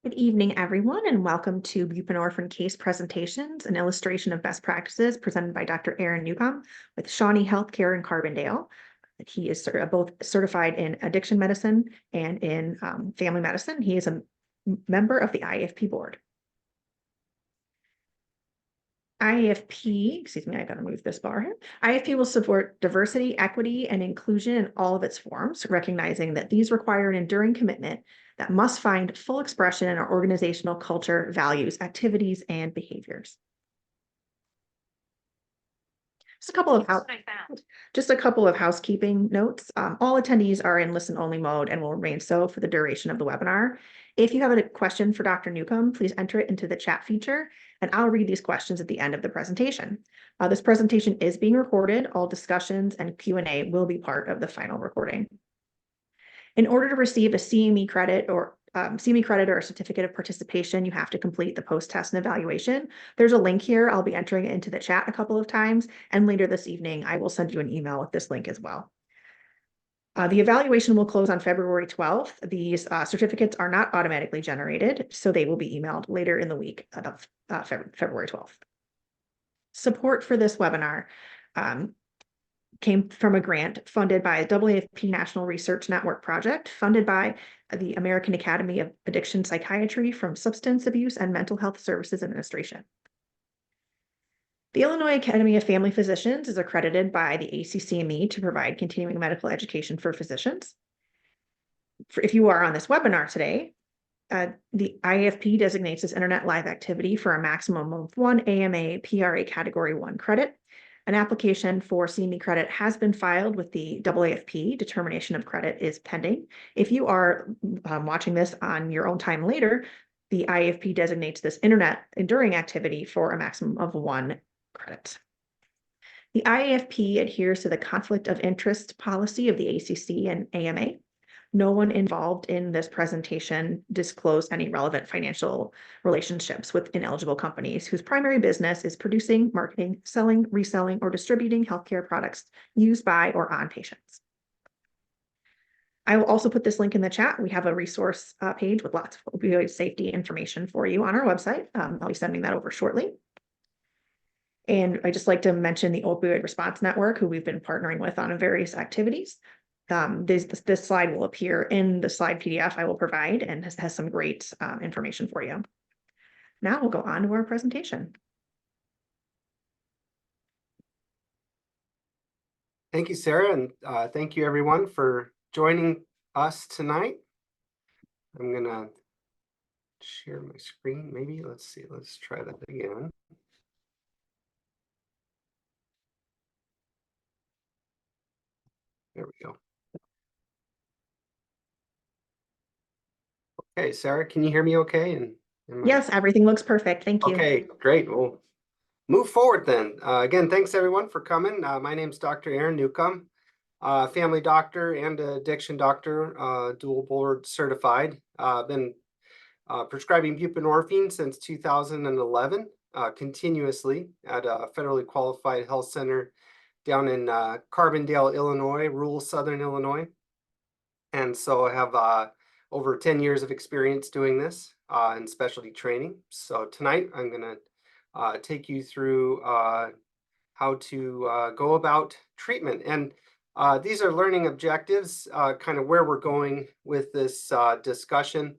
Good evening, everyone, and welcome to Buprenorphine Case Presentations, an illustration of best practices presented by Dr. Aaron Newcomb with Shawnee Healthcare in Carbondale. He is both certified in addiction medicine and in family medicine. He is a member of the IAFP board. IAFP, excuse me, I gotta move this bar here. IAFP will support diversity, equity, and inclusion in all of its forms, recognizing that these require an enduring commitment that must find full expression in our organizational culture, values, activities, and behaviors. Just a couple of housekeeping notes. All attendees are in listen-only mode and will remain so for the duration of the webinar. If you have a question for Dr. Newcomb, please enter it into the chat feature, and I'll read these questions at the end of the presentation. This presentation is being recorded. All discussions and Q&A will be part of the final recording. In order to receive a CME credit or CME credit or a certificate of participation, you have to complete the post-test and evaluation. There's a link here. I'll be entering it into the chat a couple of times, and later this evening, I will send you an email with this link as well. The evaluation will close on February 12th. These certificates are not automatically generated, so they will be emailed later in the week of February 12th. Support for this webinar came from a grant funded by a AAFP National Research Network project, funded by the American Academy of Addiction Psychiatry from Substance Abuse and Mental Health Services Administration. The Illinois Academy of Family Physicians is accredited by the ACCME to provide continuing medical education for physicians. If you are on this webinar today, the IAFP designates this internet live activity for a maximum of 1 AMA PRA Category 1 credit. An application for CME credit has been filed with the AAFP. Determination of credit is pending. If you are watching this on your own time later, the IAFP designates this internet enduring activity for a maximum of 1 credit. The IAFP adheres to the conflict of interest policy of the ACC and AMA. No one involved in this presentation disclosed any relevant financial relationships with ineligible companies whose primary business is producing, marketing, selling, reselling, or distributing healthcare products used by or on patients. I will also put this link in the chat. We have a resource page with lots of opioid safety information for you on our website. I'll be sending that over shortly. And I just like to mention the Opioid Response Network, who we've been partnering with on various activities. This slide will appear in the slide PDF I will provide and has some great information for you. Now we'll go on to our presentation. Thank you, Sarah, and thank you everyone for joining us tonight. I'm gonna share my screen, maybe. Let's see, let's try that again. There we go. Okay, Sarah, can you hear me okay? Yes, everything looks perfect. Thank you. Okay, great. We'll move forward then. Again, thanks everyone for coming. My name's Dr. Aaron Newcomb, family doctor and addiction doctor, dual board certified. Been prescribing buprenorphine since 2011, continuously at a federally qualified health center down in Carbondale, Illinois, rural Southern Illinois. And so I have over 10 years of experience doing this in specialty training. So tonight I'm going to take you through how to go about treatment. And these are learning objectives, kind of where we're going with this discussion.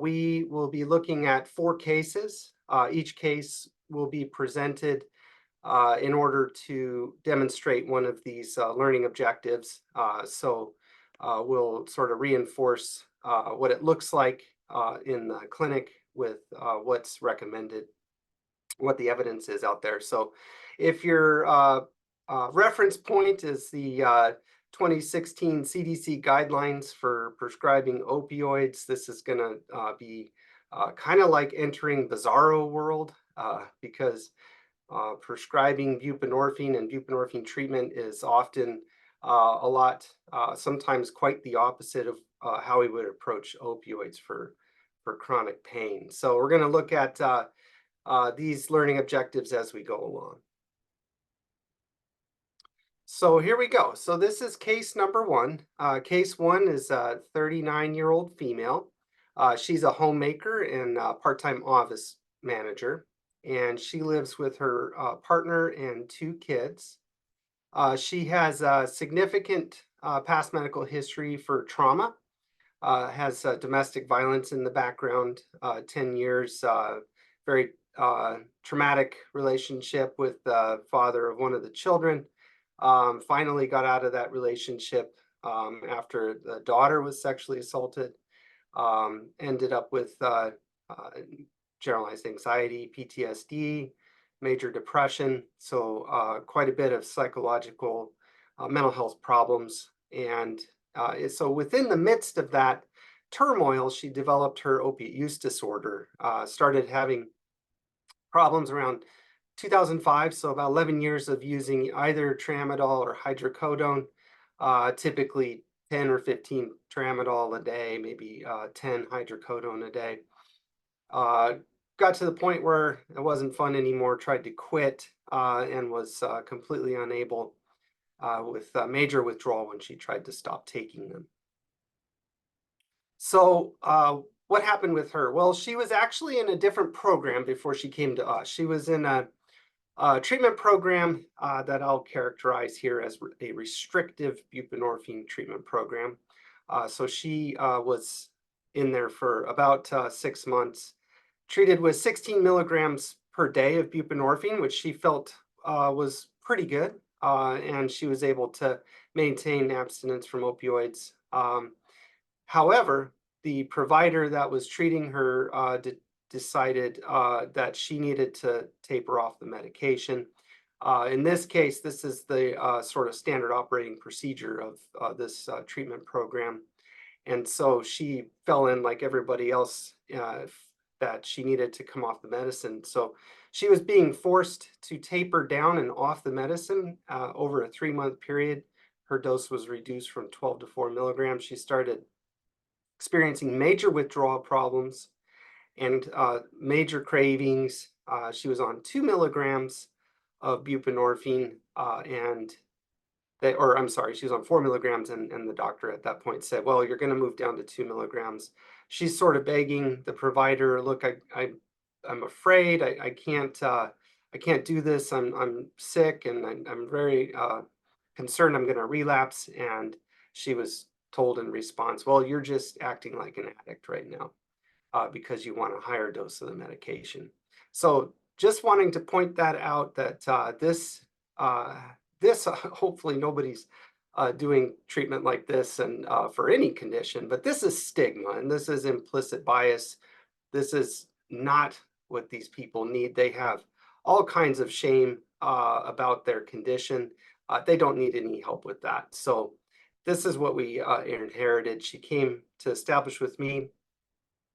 We will be looking at 4 cases. Each case will be presented in order to demonstrate one of these learning objectives. So we'll sort of reinforce what it looks like in the clinic with what's recommended, what the evidence is out there. So if your reference point is the 2016 CDC guidelines for prescribing opioids, this is going to be kind of like entering bizarro world because prescribing buprenorphine and buprenorphine treatment is often a lot, sometimes quite the opposite of how we would approach opioids for chronic pain. So we're going to look at these learning objectives as we go along. So here we go. So this is case number 1. Case 1 is a 39-year-old female. She's a homemaker and part-time office manager, and she lives with her partner and 2 kids. She has a significant past medical history for trauma, has domestic violence in the background, 10 years, very traumatic relationship with the father of one of the children. Finally got out of that relationship after the daughter was sexually assaulted. Ended up with generalized anxiety, PTSD, major depression, so quite a bit of psychological mental health problems. And so within the midst of that turmoil, she developed her opiate use disorder, started having problems around 2005, so about 11 years of using either tramadol or hydrocodone, typically 10 or 15 tramadol a day, maybe 10 hydrocodone a day. Got to the point where it wasn't fun anymore, tried to quit, and was completely unable with major withdrawal when she tried to stop taking them. So what happened with her? Well, she was actually in a different program before she came to us. She was in a treatment program that I'll characterize here as a restrictive buprenorphine treatment program. So she was in there for about 6 months, treated with 16 milligrams per day of buprenorphine, which she felt was pretty good. And she was able to maintain abstinence from opioids. However, the provider that was treating her decided that she needed to taper off the medication. In this case, this is the sort of standard operating procedure of this treatment program. And so she fell in like everybody else that she needed to come off the medicine. So she was being forced to taper down and off the medicine over a 3-month period. Her dose was reduced from 12 to 4 milligrams. She started experiencing major withdrawal problems and major cravings. She was on 2 milligrams of buprenorphine I'm sorry, she was on 4 milligrams and the doctor at that point said, well, you're going to move down to 2 milligrams. She's sort of begging the provider, look, I'm afraid I can't do this. I'm sick and I'm very concerned I'm going to relapse. And she was told in response, well, you're just acting like an addict right now because you want a higher dose of the medication. So just wanting to point that out that this hopefully nobody's doing treatment like this and for any condition, but this is stigma and this is implicit bias. This is not what these people need. They have all kinds of shame about their condition. They don't need any help with that. So this is what we inherited. She came to establish with me,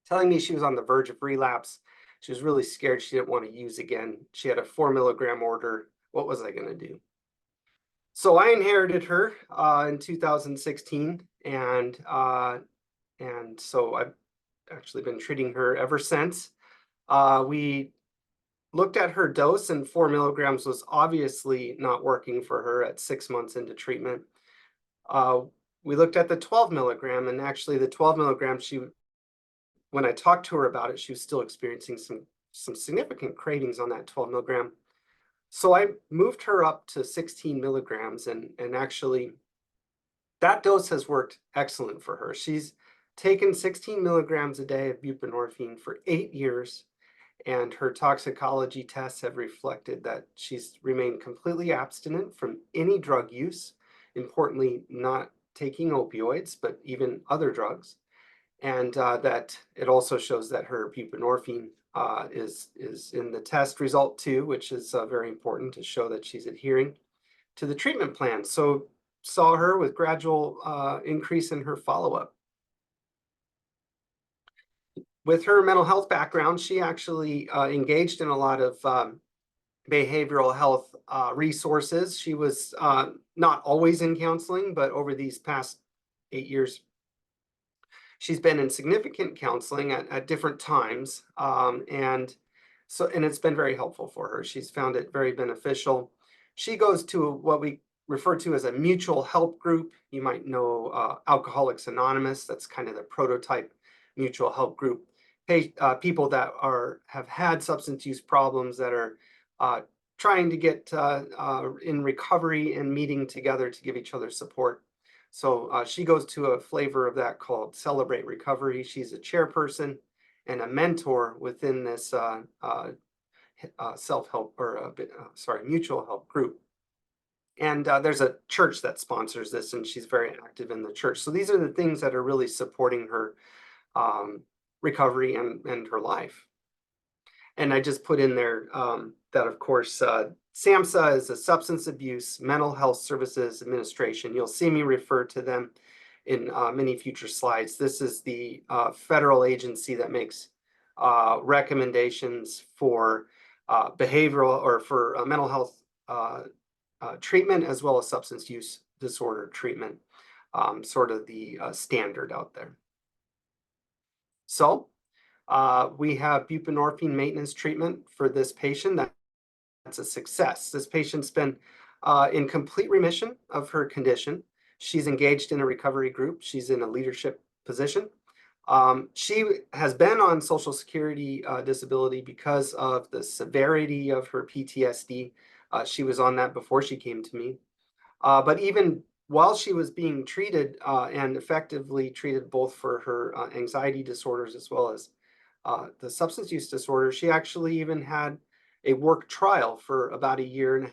telling me she was on the verge of relapse. She was really scared. She didn't want to use again. She had a 4 milligram order. What was I going to do? So I inherited her in 2016, and so I've actually been treating her ever since. We looked at her dose, and 4 milligrams was obviously not working for her at 6 months into treatment. We looked at the 12 milligram, and actually the 12 milligram, when I talked to her about it, she was still experiencing some significant cravings on that 12 milligram. So I moved her up to 16 milligrams, and actually that dose has worked excellent for her. She's taken 16 milligrams a day of buprenorphine for 8 years, and her toxicology tests have reflected that she's remained completely abstinent from any drug use, importantly, not taking opioids, but even other drugs. And that it also shows that her buprenorphine is in the test result too, which is very important to show that she's adhering to the treatment plan. So saw her with gradual increase in her follow-up. With her mental health background, she actually engaged in a lot of behavioral health resources. She was not always in counseling, but over these past 8 years, she's been in significant counseling at different times. And it's been very helpful for her. She's found it very beneficial. She goes to what we refer to as a mutual help group. You might know Alcoholics Anonymous. That's kind of the prototype mutual help group, people that have had substance use problems that are trying to get in recovery and meeting together to give each other support. So she goes to a flavor of that called Celebrate Recovery. She's a chairperson and a mentor within this self-help or mutual help group. And there's a church that sponsors this, and she's very active in the church. So these are the things that are really supporting her recovery and her life. And I just put in there that, of course, SAMHSA is a Substance Abuse Mental Health Services Administration. You'll see me refer to them in many future slides. This is the federal agency that makes recommendations for behavioral or for mental health treatment, as well as substance use disorder treatment, sort of the standard out there. So we have buprenorphine maintenance treatment for this patient. That's a success. This patient's been in complete remission of her condition. She's engaged in a recovery group. She's in a leadership position. She has been on Social Security disability because of the severity of her PTSD. She was on that before she came to me. But even while she was being treated and effectively treated both for her anxiety disorders as well as the substance use disorder, she actually even had a work trial for about 1.5 years.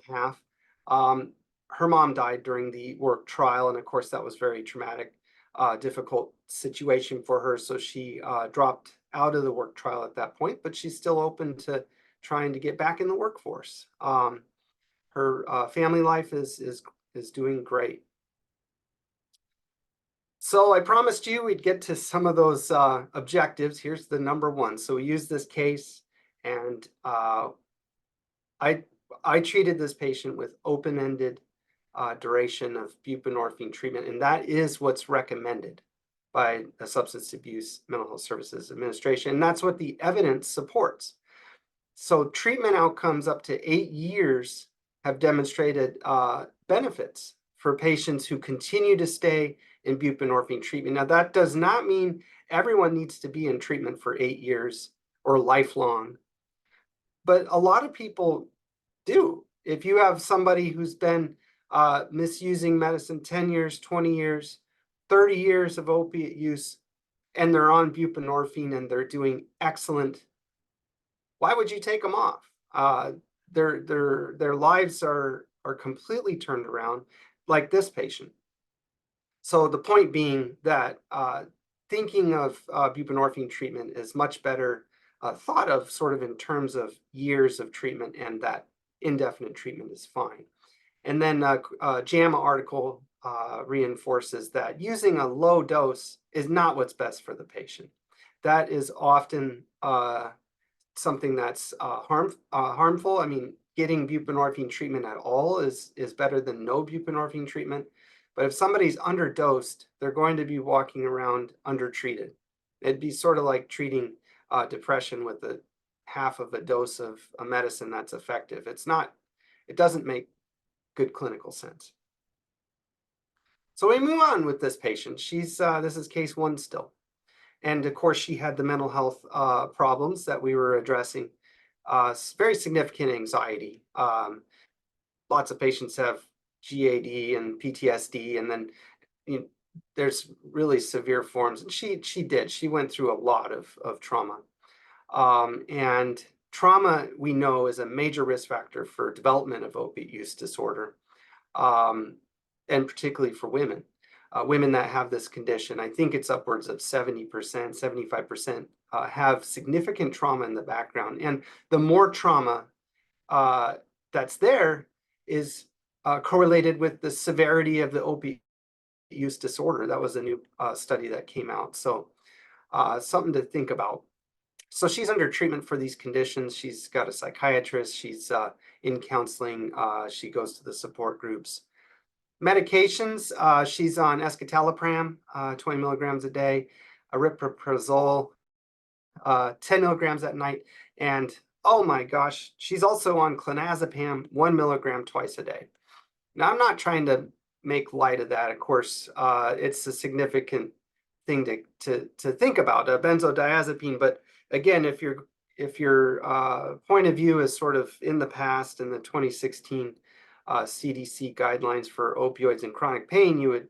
Her mom died during the work trial, and of course that was very traumatic, difficult situation for her. So she dropped out of the work trial at that point, but she's still open to trying to get back in the workforce. Her family life is doing great. So I promised you we'd get to some of those objectives. Here's the number one. So we used this case, and I treated this patient with open-ended duration of buprenorphine treatment, and that is what's recommended by the Substance Abuse Mental Health Services Administration, and that's what the evidence supports. So treatment outcomes up to 8 years have demonstrated benefits for patients who continue to stay in buprenorphine treatment. Now, that does not mean everyone needs to be in treatment for 8 years or lifelong, but a lot of people do. If you have somebody who's been misusing medicine 10 years, 20 years, 30 years of opiate use, and they're on buprenorphine and they're doing excellent, why would you take them off? Their lives are completely turned around, like this patient. So the point being that thinking of buprenorphine treatment is much better thought of sort of in terms of years of treatment, and that indefinite treatment is fine. And then JAMA article reinforces that using a low dose is not what's best for the patient. That is often something that's harmful. I mean, getting buprenorphine treatment at all is better than no buprenorphine treatment. But if somebody's underdosed, they're going to be walking around undertreated. It'd be sort of like treating depression with half of a dose of a medicine that's effective. It doesn't make good clinical sense. So we move on with this patient. This is case 1 still. And of course, she had the mental health problems that we were addressing, very significant anxiety. Lots of patients have GAD and PTSD, and then there's really severe forms. And she went through a lot of trauma. And trauma, we know, is a major risk factor for development of opiate use disorder, and particularly for women. Women that have this condition, I think it's upwards of 70%, 75% have significant trauma in the background. And the more trauma that's there is correlated with the severity of the opiate use disorder. That was a new study that came out. So something to think about. So she's under treatment for these conditions. She's got a psychiatrist. She's in counseling. She goes to the support groups. Medications, she's on escitalopram, 20 milligrams a day, aripiprazole, 10 milligrams at night, and oh my gosh, she's also on clonazepam, 1 milligram twice a day. Now, I'm not trying to make light of that. Of course, it's a significant thing to think about, a benzodiazepine. But again, if your point of view is sort of in the past, in the 2016 CDC guidelines for opioids and chronic pain, you would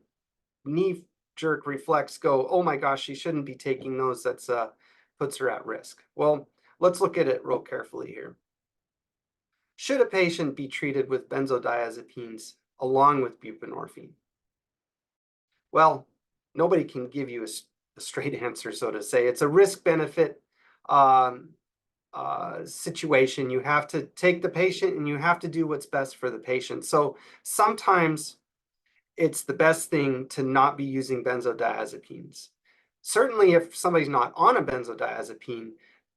knee-jerk reflex go, oh my gosh, she shouldn't be taking those. That's puts her at risk. Well, let's look at it real carefully here. Should a patient be treated with benzodiazepines along with buprenorphine? Well, nobody can give you a straight answer, so to say. It's a risk-benefit situation. You have to take the patient and you have to do what's best for the patient. So sometimes it's the best thing to not be using benzodiazepines. Certainly, if somebody's not on a benzodiazepine,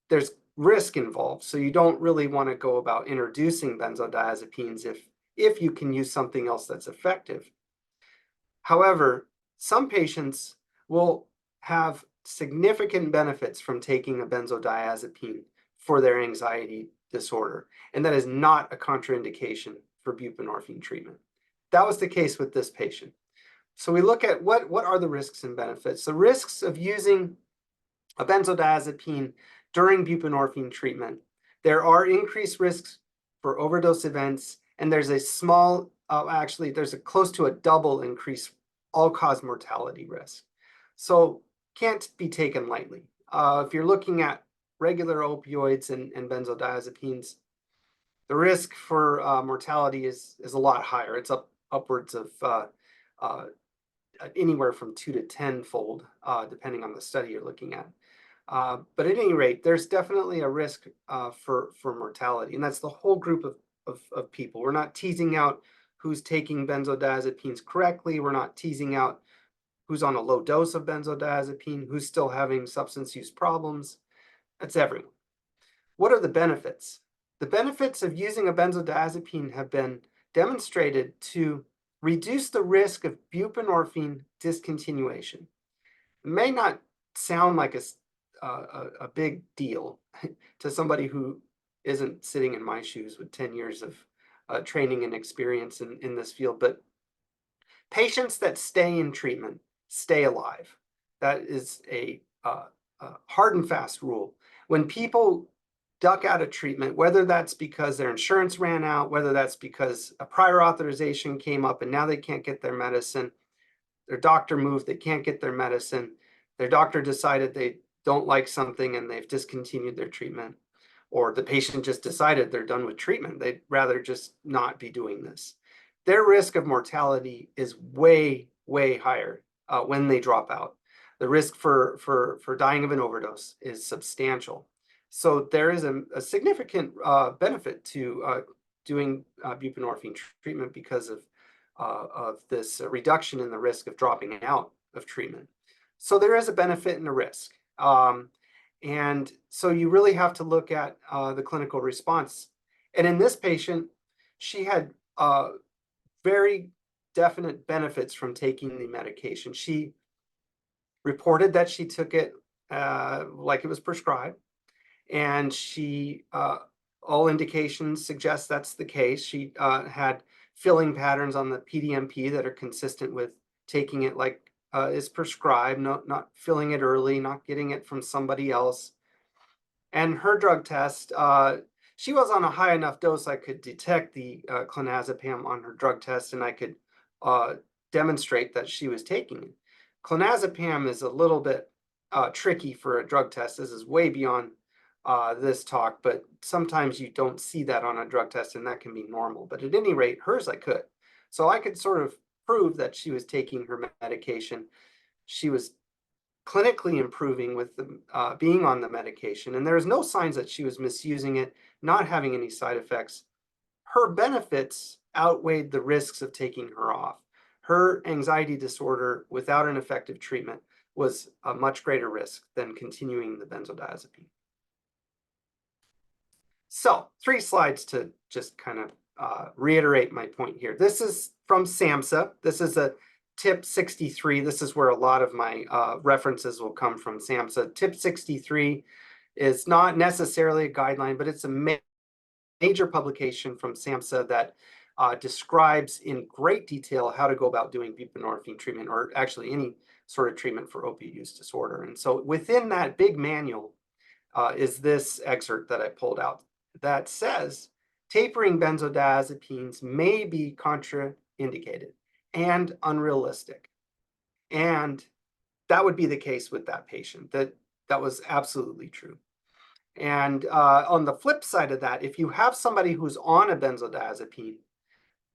there's risk involved. So you don't really want to go about introducing benzodiazepines if you can use something else that's effective. However, some patients will have significant benefits from taking a benzodiazepine for their anxiety disorder, and that is not a contraindication for buprenorphine treatment. That was the case with this patient. So we look at what are the risks and benefits. The risks of using a benzodiazepine during buprenorphine treatment. There are increased risks for overdose events, and there's a small, actually, there's a close to a double increase all-cause mortality risk. So can't be taken lightly. If you're looking at regular opioids and benzodiazepines, the risk for mortality is a lot higher. It's upwards of anywhere from 2 to 10-fold, depending on the study you're looking at. But at any rate, there's definitely a risk for mortality, and that's the whole group of people. We're not teasing out who's taking benzodiazepines correctly. We're not teasing out who's on a low dose of benzodiazepine, who's still having substance use problems. That's everyone. What are the benefits? The benefits of using a benzodiazepine have been demonstrated to reduce the risk of buprenorphine discontinuation. It may not sound like a big deal to somebody who isn't sitting in my shoes with 10 years of training and experience in this field, but patients that stay in treatment stay alive. That is a hard and fast rule. When people duck out of treatment, whether that's because their insurance ran out, whether that's because a prior authorization came up and now they can't get their medicine, their doctor moved, they can't get their medicine, their doctor decided they don't like something and they've discontinued their treatment, or the patient just decided they're done with treatment, they'd rather just not be doing this. Their risk of mortality is way, way higher when they drop out. The risk for dying of an overdose is substantial. So there is a significant benefit to doing buprenorphine treatment because of this reduction in the risk of dropping out of treatment. So there is a benefit and a risk. And so you really have to look at the clinical response. And in this patient, she had very definite benefits from taking the medication. She reported that she took it like it was prescribed. And she, all indications suggest that's the case. She had filling patterns on the PDMP that are consistent with taking it like is prescribed, not filling it early, not getting it from somebody else. And her drug test, she was on a high enough dose I could detect the clonazepam on her drug test, and I could demonstrate that she was taking it. Clonazepam is a little bit tricky for a drug test. This is way beyond this talk, but sometimes you don't see that on a drug test, and that can be normal. But at any rate, hers I could. So I could sort of prove that she was taking her medication. She was clinically improving with the, being on the medication, and there's no signs that she was misusing it, not having any side effects. Her benefits outweighed the risks of taking her off. Her anxiety disorder without an effective treatment was a much greater risk than continuing the benzodiazepine. So 3 slides to just kind of reiterate my point here. This is from SAMHSA. This is a tip 63. This is where a lot of my references will come from, SAMHSA. Tip 63 is not necessarily a guideline, but it's a major publication from SAMHSA that describes in great detail how to go about doing buprenorphine treatment, or actually any sort of treatment for opiate use disorder. And so within that big manual is this excerpt that I pulled out that says tapering benzodiazepines may be contraindicated and unrealistic. And that would be the case with that patient. That was absolutely true. And on the flip side of that, if you have somebody who's on a benzodiazepine,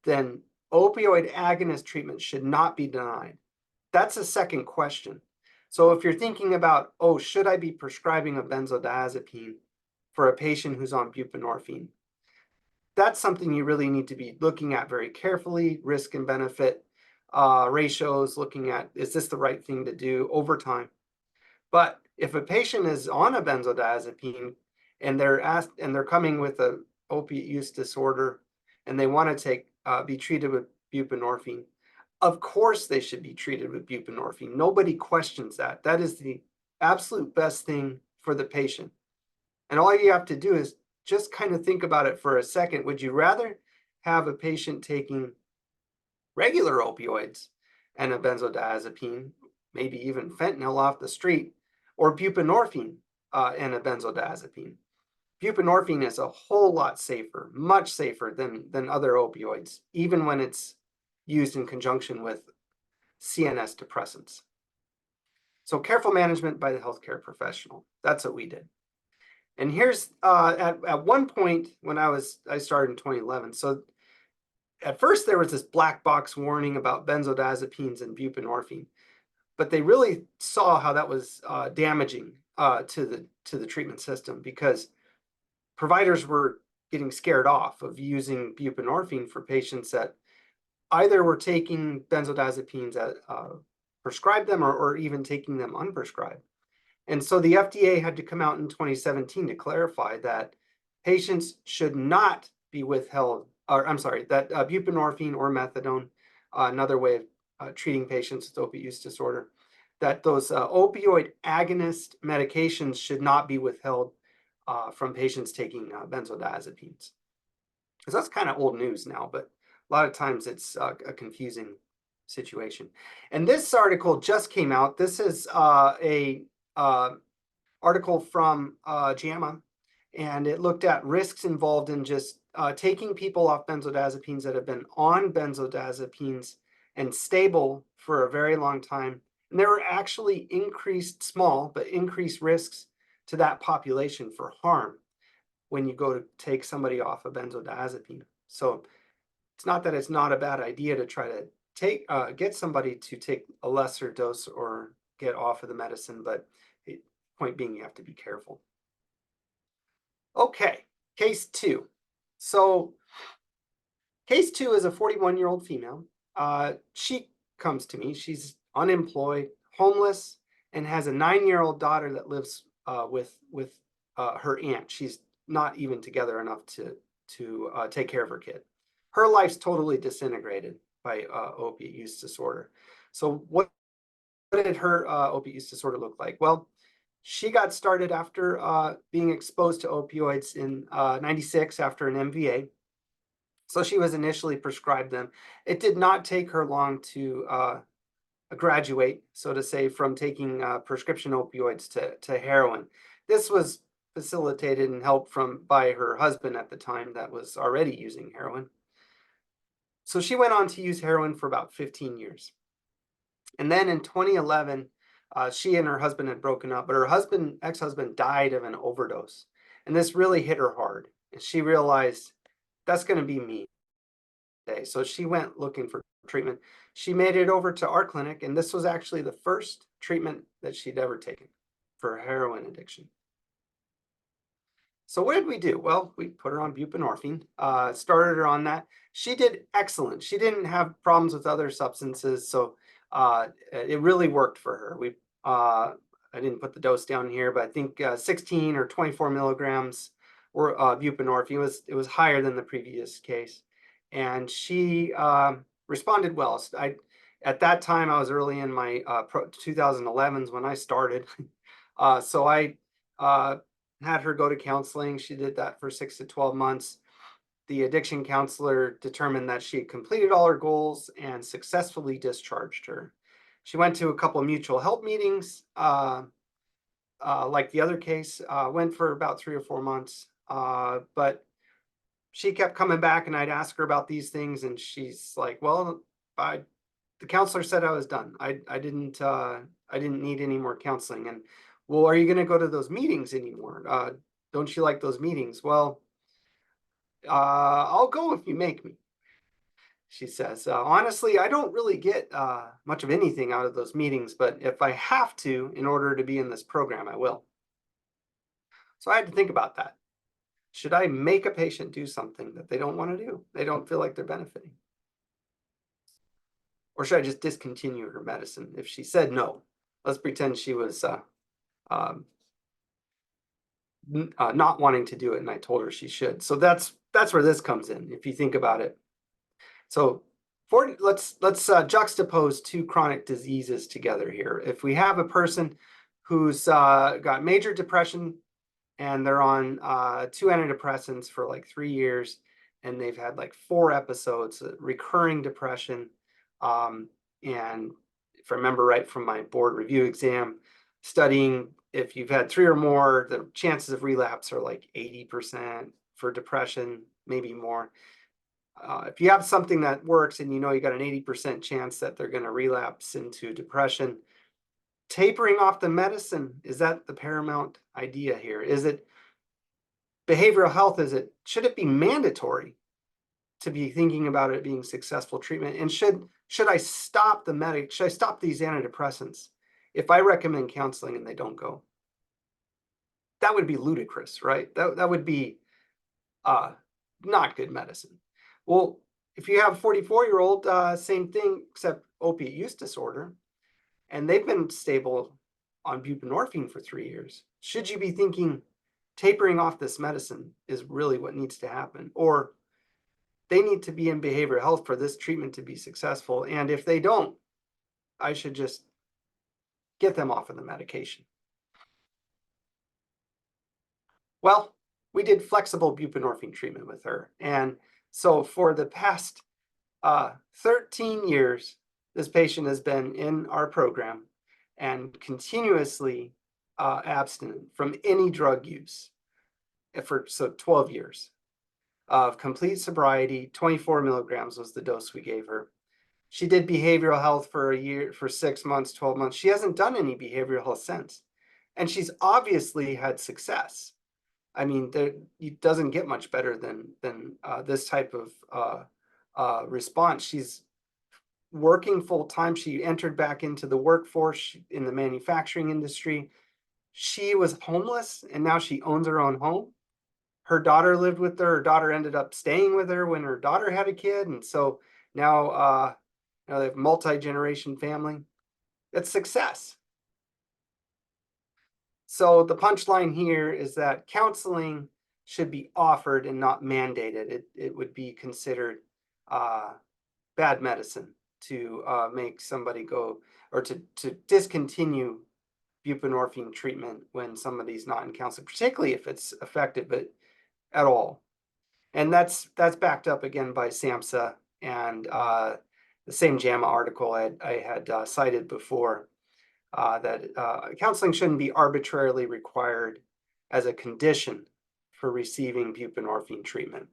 then opioid agonist treatment should not be denied. That's a second question. So if you're thinking about, oh, should I be prescribing a benzodiazepine for a patient who's on buprenorphine? That's something you really need to be looking at very carefully, risk and benefit ratios, looking at, is this the right thing to do over time? But if a patient is on a benzodiazepine and they're coming with a opiate use disorder and they want to be treated with buprenorphine, of course they should be treated with buprenorphine. Nobody questions that. That is the absolute best thing for the patient. And all you have to do is just kind of think about it for a second. Would you rather have a patient taking regular opioids and a benzodiazepine, maybe even fentanyl off the street, or buprenorphine and a benzodiazepine? Buprenorphine is a whole lot safer, much safer than other opioids, even when it's used in conjunction with CNS depressants. So careful management by the healthcare professional. That's what we did. And here's at one point when I started in 2011. So at first there was this black box warning about benzodiazepines and buprenorphine, but they really saw how that was damaging to the treatment system, because providers were getting scared off of using buprenorphine for patients that either were taking benzodiazepines that prescribed them or even taking them unprescribed. And so the FDA had to come out in 2017 to clarify that patients should not be withheld, or I'm sorry, that buprenorphine or methadone, another way of treating patients with opiate use disorder, that those opioid agonist medications should not be withheld from patients taking benzodiazepines. Because that's kind of old news now, but a lot of times it's a confusing situation. And this article just came out. This is a article from JAMA, and it looked at risks involved in just taking people off benzodiazepines that have been on benzodiazepines and stable for a very long time. And there were actually small, but increased risks to that population for harm when you go to take somebody off a benzodiazepine. So it's not that it's not a bad idea to try to get somebody to take a lesser dose or get off of the medicine, but point being, you have to be careful. Okay, case 2. So case 2 is a 41-year-old female. She comes to me. She's unemployed, homeless, and has a 9-year-old daughter that lives with her aunt. She's not even together enough to take care of her kid. Her life's totally disintegrated by opiate use disorder. So what did her opiate use disorder look like? Well, she got started after being exposed to opioids in 96 after an MVA. So she was initially prescribed them. It did not take her long to graduate, so to say, from taking prescription opioids to heroin. This was facilitated and helped by her husband at the time that was already using heroin. So she went on to use heroin for about 15 years. And then in 2011, she and her husband had broken up, but her ex-husband died of an overdose. And this really hit her hard. And she realized, that's going to be me today. So she went looking for treatment. She made it over to our clinic, and this was actually the first treatment that she'd ever taken for heroin addiction. So what did we do? Well, we put her on buprenorphine, started her on that. She did excellent. She didn't have problems with other substances, so it really worked for her. I didn't put the dose down here, but I think 16 or 24 milligrams or buprenorphine. It was higher than the previous case, and she responded well. At that time, I was early in my 2011s when I started, so I had her go to counseling. She did that for 6 to 12 months. The addiction counselor determined that she had completed all her goals and successfully discharged her. She went to a couple of mutual help meetings, like the other case, went for about 3 or 4 months. But she kept coming back, and I'd ask her about these things, and she's like, well, the counselor said I was done. I didn't need any more counseling. And, well, are you going to go to those meetings anymore? Don't you like those meetings? Well, I'll go if you make me, she says. Honestly, I don't really get much of anything out of those meetings, but if I have to in order to be in this program, I will. So I had to think about that. Should I make a patient do something that they don't want to do? They don't feel like they're benefiting. Or should I just discontinue her medicine? If she said no, let's pretend she was not wanting to do it, and I told her she should. So that's where this comes in, if you think about it. So let's juxtapose two chronic diseases together here. If we have a person who's got major depression and they're on 2 antidepressants for like 3 years, and they've had like 4 episodes, recurring depression. And if I remember right from my board review exam, studying, if you've had 3 or more, the chances of relapse are like 80% for depression, maybe more. If you have something that works and you know you got an 80% chance that they're going to relapse into depression, tapering off the medicine, is that the paramount idea here? Is it behavioral health? Should it be mandatory to be thinking about it being successful treatment? And should I stop should I stop these antidepressants if I recommend counseling and they don't go? That would be ludicrous, right? That would be not good medicine. Well, if you have a 44-year-old, same thing, except opiate use disorder, and they've been stable on buprenorphine for 3 years, should you be thinking tapering off this medicine is really what needs to happen? Or they need to be in behavioral health for this treatment to be successful, and if they don't, I should just get them off of the medication. Well, we did flexible buprenorphine treatment with her, and so for the past 13 years, this patient has been in our program and continuously abstinent from any drug use for 12 years of complete sobriety. 24 milligrams was the dose we gave her. She did behavioral health for a year, for 6 months, 12 months. She hasn't done any behavioral health since, and she's obviously had success. I mean, it doesn't get much better than this type of response. She's working full time. She entered back into the workforce in the manufacturing industry. She was homeless, and now she owns her own home. Her daughter lived with her. Her daughter ended up staying with her when her daughter had a kid, and so now they have a multi-generation family. It's success. So the punchline here is that counseling should be offered and not mandated. It would be considered bad medicine to make somebody go, or to discontinue buprenorphine treatment when somebody's not in counseling, particularly if it's effective at all. And that's backed up again by SAMHSA and the same JAMA article I had cited before. That counseling shouldn't be arbitrarily required as a condition for receiving buprenorphine treatment.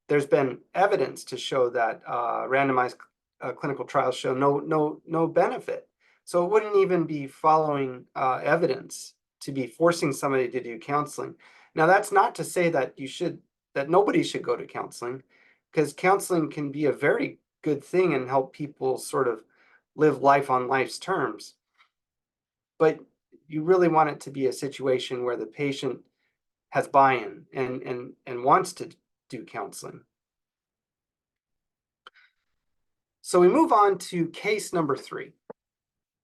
There's been evidence to show that randomized clinical trials show no benefit. So it wouldn't even be following evidence to be forcing somebody to do counseling. Now, that's not to say that nobody should go to counseling, because counseling can be a very good thing and help people sort of live life on life's terms. But you really want it to be a situation where the patient has buy-in and wants to do counseling. So we move on to case number 3.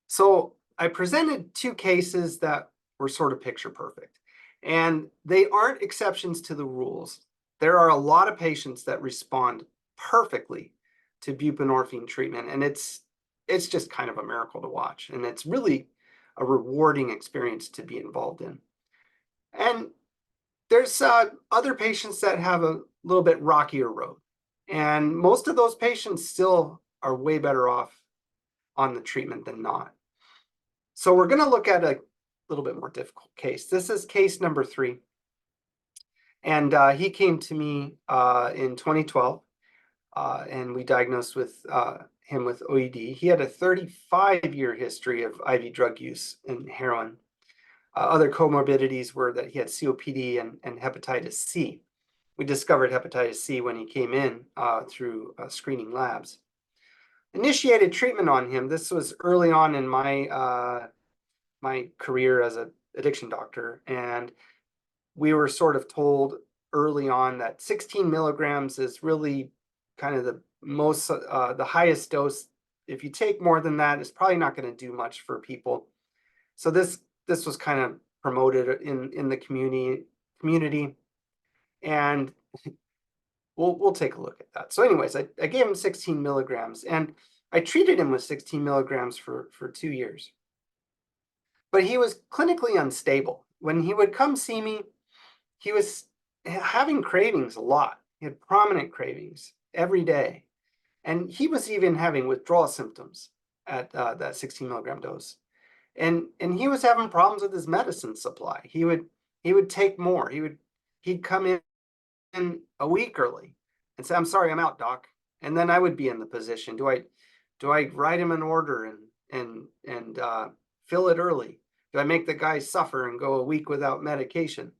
So I presented 2 cases that were sort of picture perfect, and they aren't exceptions to the rules. There are a lot of patients that respond perfectly to buprenorphine treatment, and it's just kind of a miracle to watch, and it's really a rewarding experience to be involved in. And there's other patients that have a little bit rockier road, and most of those patients still are way better off on the treatment than not. So we're going to look at a little bit more difficult case. This is case number 3. And he came to me in 2012, and we diagnosed him with OED. He had a 35-year history of IV drug use and heroin. Other comorbidities were that he had COPD and hepatitis C. We discovered hepatitis C when he came in through screening labs. Initiated treatment on him. This was early on in my my career as an addiction doctor, and we were sort of told early on that 16 milligrams is really kind of the highest dose. If you take more than that, it's probably not going to do much for people. So this was kind of promoted in the community, and we'll take a look at that. So anyways, I gave him 16 milligrams, and I treated him with 16 milligrams for 2 years. But he was clinically unstable. When he would come see me, he was having cravings a lot. He had prominent cravings every day. And he was even having withdrawal symptoms at that 16 milligram dose. And he was having problems with his medicine supply. He would take more. He'd come in a week early and say, "I'm sorry, I'm out, doc." And then I would be in the position. Do I write him an order and fill it early? Do I make the guy suffer and go a week without medication?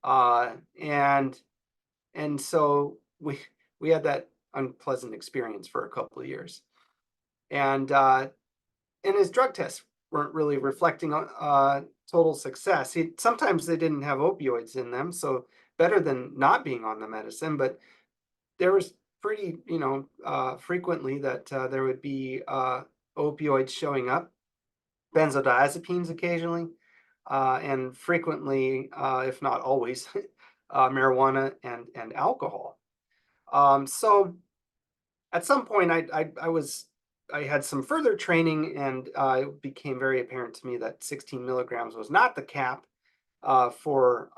And so we had that unpleasant experience for a couple of years. And his drug tests weren't really reflecting total success. Sometimes they didn't have opioids in them, so better than not being on the medicine, but there was pretty, frequently that there would be opioids showing up, benzodiazepines occasionally, and frequently, if not always, marijuana and alcohol. So at some point, I had some further training, and it became very apparent to me that 16 milligrams was not the cap for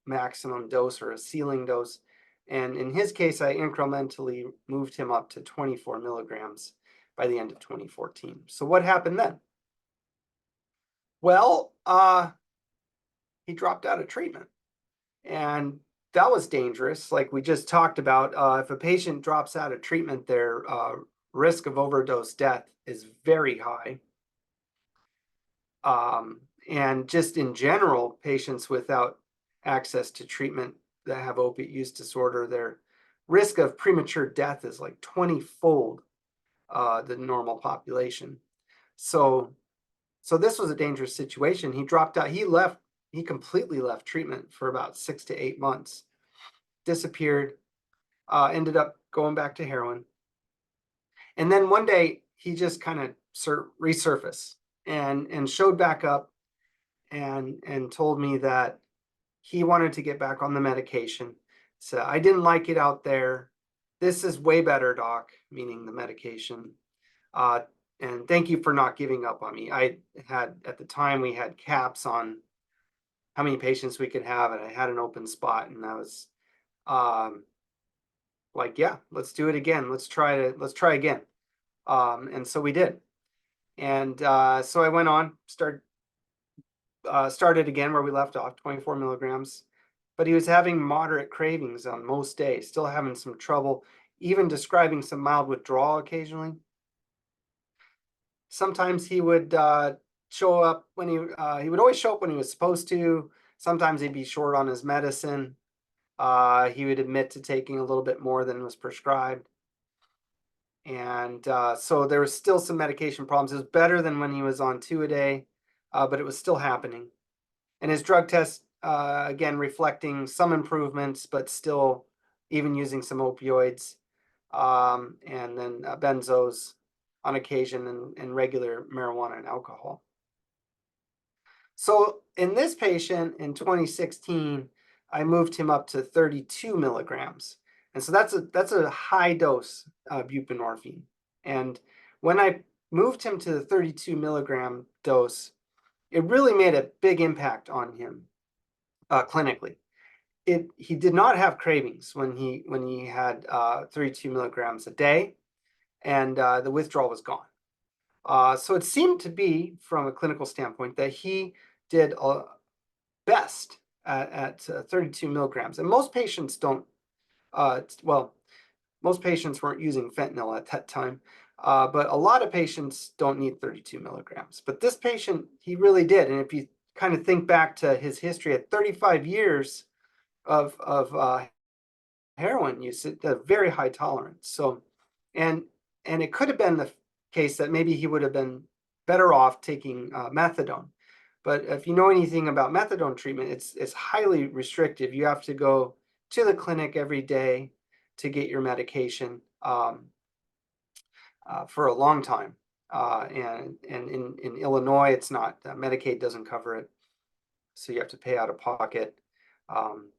maximum dose or a ceiling dose. And in his case, I incrementally moved him up to 24 milligrams by the end of 2014. So what happened then? Well, he dropped out of treatment. And that was dangerous. Like we just talked about, if a patient drops out of treatment, their risk of overdose death is very high. And just in general, patients without access to treatment that have opiate use disorder, their risk of premature death is like 20-fold the normal population. So this was a dangerous situation. He dropped out. He completely left treatment for about 6 to 8 months, disappeared, ended up going back to heroin. And then one day he just kind of resurfaced and showed back up and told me that he wanted to get back on the medication. So I didn't like it out there. This is way better, doc, meaning the medication. And thank you for not giving up on me. At the time, we had caps on how many patients we could have, and I had an open spot, and I was like, yeah, let's do it again. Let's try again. And so we did. And so I went on, started again where we left off, 24 milligrams. But he was having moderate cravings on most days, still having some trouble, even describing some mild withdrawal occasionally. Sometimes he would show up when he would always show up when he was supposed to. Sometimes he'd be short on his medicine. He would admit to taking a little bit more than was prescribed. And so there was still some medication problems. It was better than when he was on 2 a day, but it was still happening. And his drug test, again, reflecting some improvements, but still even using some opioids, and then benzos on occasion, and regular marijuana and alcohol. So in this patient in 2016, I moved him up to 32 milligrams. And so that's a high dose buprenorphine. And when I moved him to the 32 milligram dose, it really made a big impact on him clinically. He did not have cravings when he had 32 milligrams a day, and the withdrawal was gone. So it seemed to be, from a clinical standpoint, that he did best at 32 milligrams. And most patients don't, well, most patients weren't using fentanyl at that time, but a lot of patients don't need 32 milligrams. But this patient, he really did. And if you kind of think back to his history at 35 years of heroin use, at a very high tolerance. So, and it could have been the case that maybe he would have been better off taking methadone. But if you know anything about methadone treatment, it's highly restrictive. You have to go to the clinic every day to get your medication for a long time. And in Illinois, it's not, Medicaid doesn't cover it. So you have to pay out of pocket.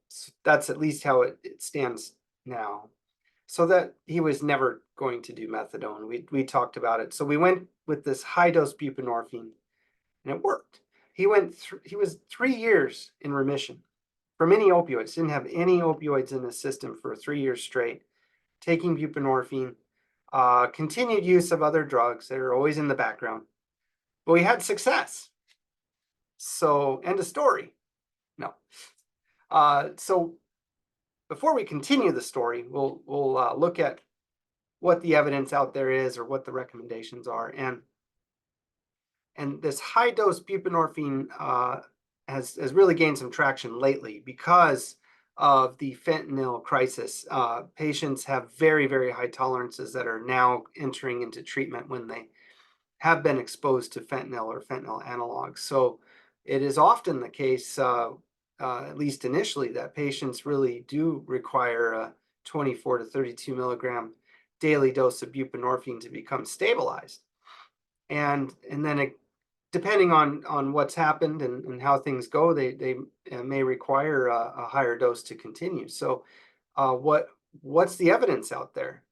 So that's at least how it stands now. So that he was never going to do methadone. We talked about it. So we went with this high dose buprenorphine, and it worked. He was 3 years in remission from any opioids. Didn't have any opioids in his system for 3 years straight. Taking buprenorphine, continued use of other drugs that are always in the background, but we had success. So end of story. No. So before we continue the story, we'll look at what the evidence out there is, or what the recommendations are. And this high dose buprenorphine has really gained some traction lately because of the fentanyl crisis. Patients have very, very high tolerances that are now entering into treatment when they have been exposed to fentanyl or fentanyl analogs. So it is often the case, at least initially, that patients really do require a 24 to 32 milligram daily dose of buprenorphine to become stabilized. And then depending on what's happened and how things go, they may require a higher dose to continue. So what's the evidence out there?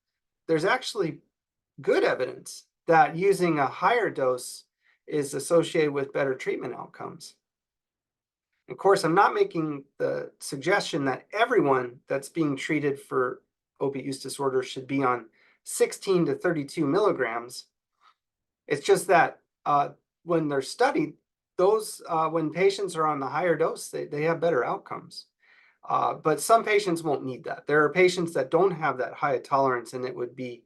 There's actually good evidence that using a higher dose is associated with better treatment outcomes. Of course, I'm not making the suggestion that everyone that's being treated for opiate use disorder should be on 16 to 32 milligrams. It's just that when they're studied, those when patients are on the higher dose, they have better outcomes. But some patients won't need that. There are patients that don't have that high tolerance, and it would be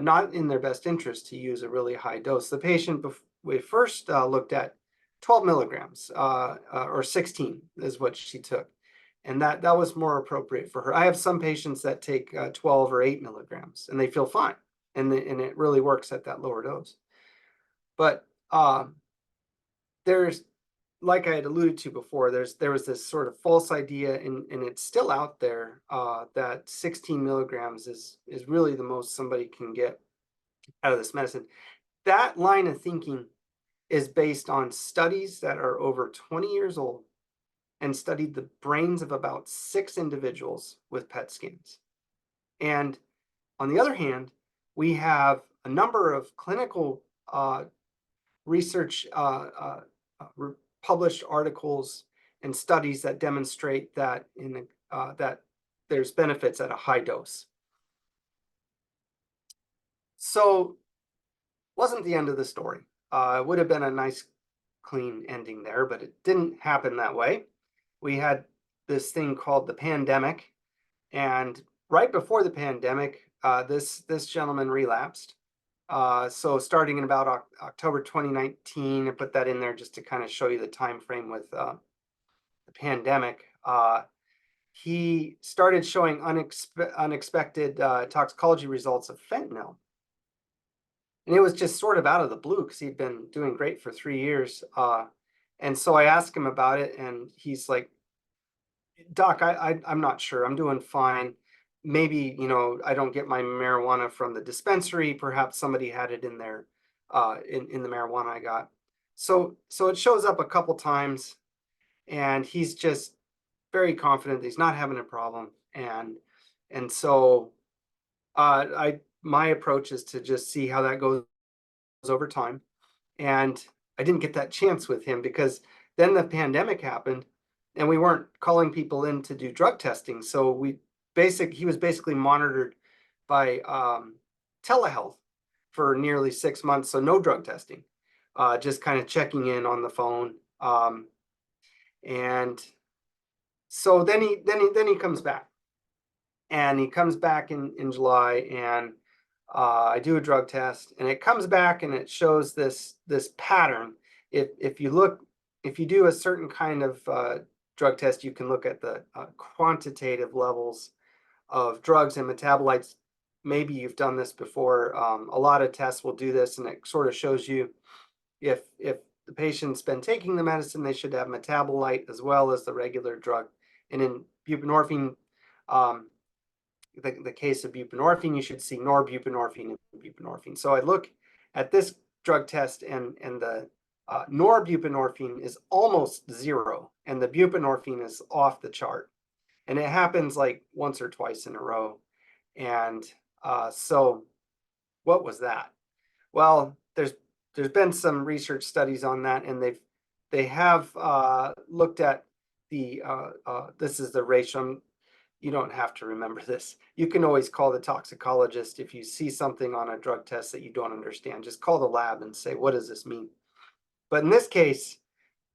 not in their best interest to use a really high dose. The patient we first looked at 12 milligrams or 16 is what she took. And that was more appropriate for her. I have some patients that take 12 or 8 milligrams and they feel fine. And it really works at that lower dose. But there's, like I had alluded to before, there was this sort of false idea, and it's still out there, that 16 milligrams is really the most somebody can get out of this medicine. That line of thinking is based on studies that are over 20 years old and studied the brains of about 6 individuals with PET scans. And on the other hand, we have a number of clinical research, published articles and studies that demonstrate that that there's benefits at a high dose. So wasn't the end of the story. It would have been a nice, clean ending there, but it didn't happen that way. We had this thing called the pandemic, and right before the pandemic, this gentleman relapsed. So starting in about October 2019, I put that in there just to kind of show you the time frame with the pandemic. He started showing unexpected toxicology results of fentanyl. And it was just sort of out of the blue because he'd been doing great for 3 years. And so I asked him about it, and he's like, "Doc, I'm not sure. I'm doing fine. Maybe, I don't get my marijuana from the dispensary. Perhaps somebody had it in there, in the marijuana I got." So it shows up a couple times, and he's just very confident that he's not having a problem. And so my approach is to just see how that goes over time. And I didn't get that chance with him because then the pandemic happened and we weren't calling people in to do drug testing. So he was basically monitored by telehealth. for nearly 6 months, so no drug testing, just kind of checking in on the phone. And so then he comes back, and he comes back in July, and I do a drug test, and it comes back and it shows this pattern. If you do a certain kind of drug test, you can look at the quantitative levels of drugs and metabolites. Maybe you've done this before. A lot of tests will do this, and it sort of shows you if the patient's been taking the medicine, they should have metabolite as well as the regular drug. And in buprenorphine, the case of buprenorphine, you should see norbuprenorphine and buprenorphine. So I look at this drug test, and the norbuprenorphine is almost 0, and the buprenorphine is off the chart. And it happens like once or twice in a row. And so what was that? Well, there's been some research studies on that, and they have looked at the this is the ratio. You don't have to remember this. You can always call the toxicologist if you see something on a drug test that you don't understand. Just call the lab and say, what does this mean? But in this case,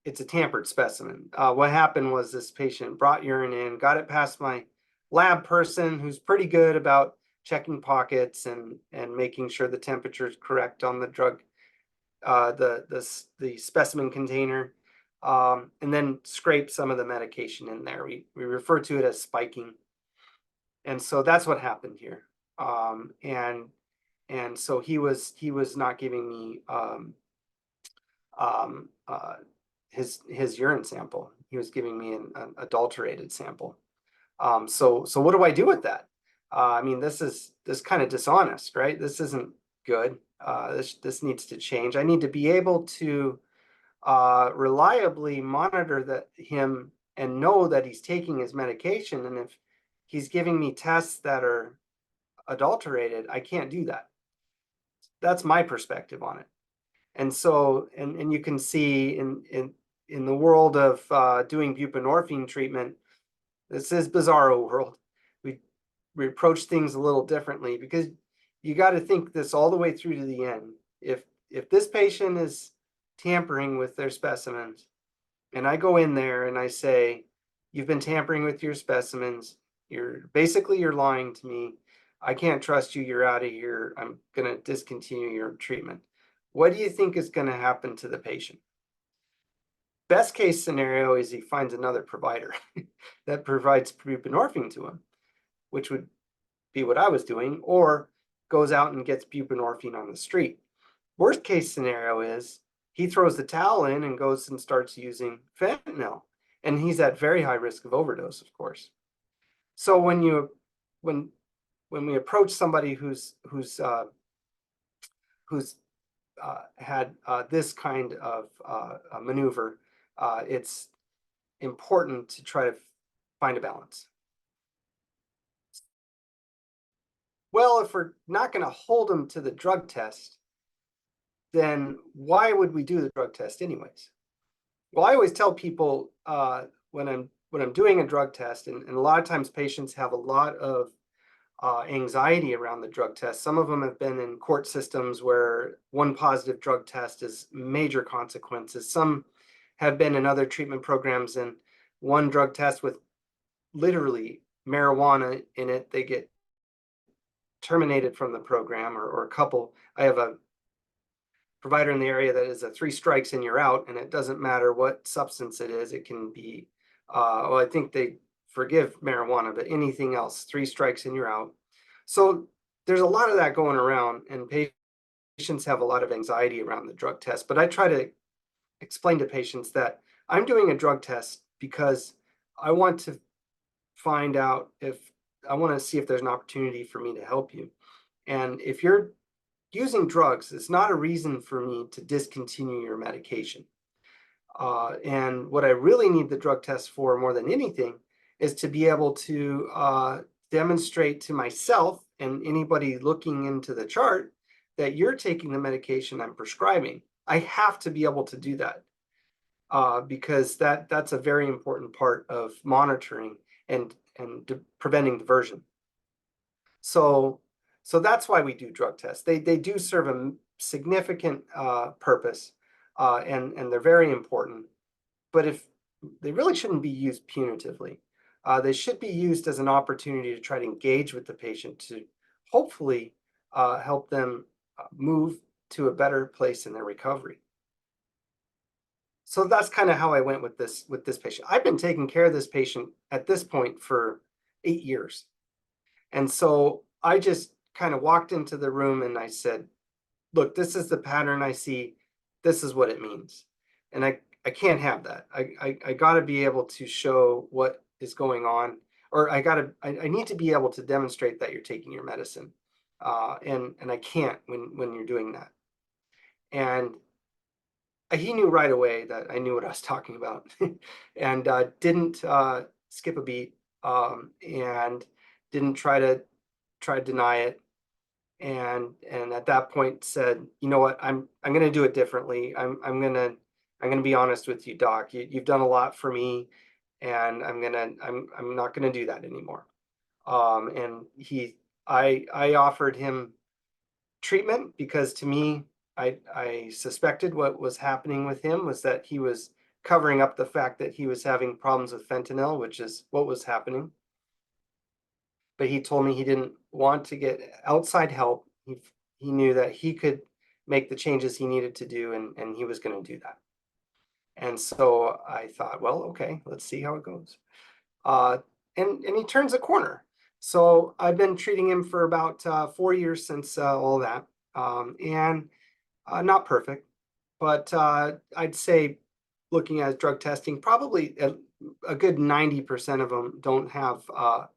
it's a tampered specimen. What happened was this patient brought urine in, got it past my lab person, who's pretty good about checking pockets and making sure the temperature is correct on the drug, the specimen container, and then scrape some of the medication in there. We refer to it as spiking. And so that's what happened here. And so he was not giving me his urine sample. He was giving me an adulterated sample. So what do I do with that? I mean, this kind of dishonest, right? This isn't good. This needs to change. I need to be able to reliably monitor him and know that he's taking his medication. And if he's giving me tests that are adulterated, I can't do that. That's my perspective on it. And so, and you can see in the world of doing buprenorphine treatment, this is bizarro world. We approach things a little differently, because you got to think this all the way through to the end. If this patient is tampering with their specimens, and I go in there and I say, you've been tampering with your specimens, you're lying to me, I can't trust you, you're out of here, I'm going to discontinue your treatment. What do you think is going to happen to the patient? Best case scenario is he finds another provider that provides buprenorphine to him, which would be what I was doing, or goes out and gets buprenorphine on the street. Worst case scenario is he throws the towel in and goes and starts using fentanyl, and he's at very high risk of overdose, of course. So when we approach somebody who's had this kind of maneuver, it's important to try to find a balance. Well, if we're not going to hold them to the drug test, then why would we do the drug test anyways? Well, I always tell people when I'm doing a drug test, and a lot of times patients have a lot of anxiety around the drug test. Some of them have been in court systems where one positive drug test is major consequences. Some have been in other treatment programs, and one drug test with literally marijuana in it, they get terminated from the program, or a couple. I have a provider in the area that is a 3 strikes and you're out, and it doesn't matter what substance it is. It can be, well, I think they forgive marijuana, but anything else, 3 strikes and you're out. So there's a lot of that going around, and patients have a lot of anxiety around the drug test. But I try to explain to patients that I'm doing a drug test because I want to find out I want to see if there's an opportunity for me to help you. And if you're using drugs, it's not a reason for me to discontinue your medication. And what I really need the drug test for more than anything is to be able to demonstrate to myself and anybody looking into the chart that you're taking the medication I'm prescribing. I have to be able to do that because that's a very important part of monitoring and preventing diversion. So So that's why we do drug tests. They do serve a significant purpose, and they're very important. But if they really shouldn't be used punitively, they should be used as an opportunity to try to engage with the patient to hopefully help them move to a better place in their recovery. So that's kind of how I went with this patient. I've been taking care of this patient at this point for 8 years. And so I just kind of walked into the room and I said, look, this is the pattern I see. This is what it means. And I can't have that. I got to be able to show what is going on, or I need to be able to demonstrate that you're taking your medicine. And I can't when you're doing that. And he knew right away that I knew what I was talking about, and didn't skip a beat, and didn't try to deny it, and at that point said, you know what, I'm going to do it differently. I'm going to be honest with you, doc. You've done a lot for me, and I'm not going to do that anymore. And I offered him treatment because, to me, I suspected what was happening with him was that he was covering up the fact that he was having problems with fentanyl, which is what was happening. But he told me he didn't want to get outside help. He knew that he could make the changes he needed to do, and he was going to do that. And so I thought, well, okay, let's see how it goes. And he turns a corner. So I've been treating him for about 4 years since all that. And not perfect, but I'd say, looking at drug testing, probably a good 90% of them don't have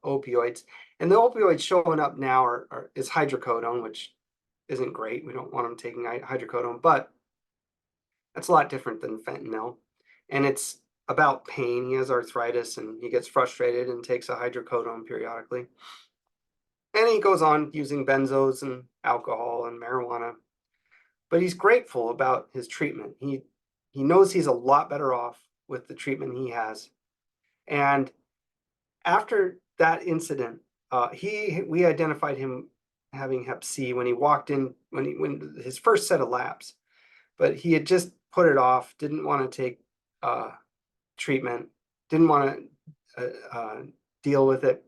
opioids. And the opioids showing up now is hydrocodone, which isn't great. We don't want them taking hydrocodone, but that's a lot different than fentanyl. And it's about pain. He has arthritis and he gets frustrated and takes a hydrocodone periodically. And he goes on using benzos and alcohol and marijuana. But he's grateful about his treatment. He knows he's a lot better off with the treatment he has. And after that incident, we identified him having Hep C when he walked in, when his first set of labs. But he had just put it off, didn't want to take treatment, didn't want to deal with it.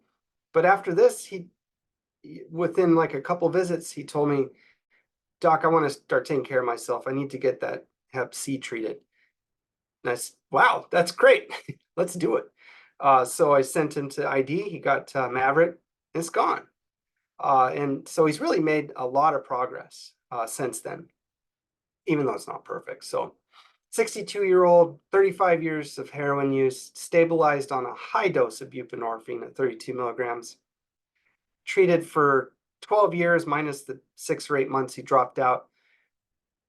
But after this, within like a couple visits, he told me, doc, I want to start taking care of myself. I need to get that Hep C treated. And I said, wow, that's great. Let's do it. So I sent him to ID. He got Maverick, and it's gone. And so he's really made a lot of progress since then, even though it's not perfect. So 62-year-old, 35 years of heroin use, stabilized on a high dose of buprenorphine at 32 milligrams, treated for 12 years minus the 6 or 8 months he dropped out.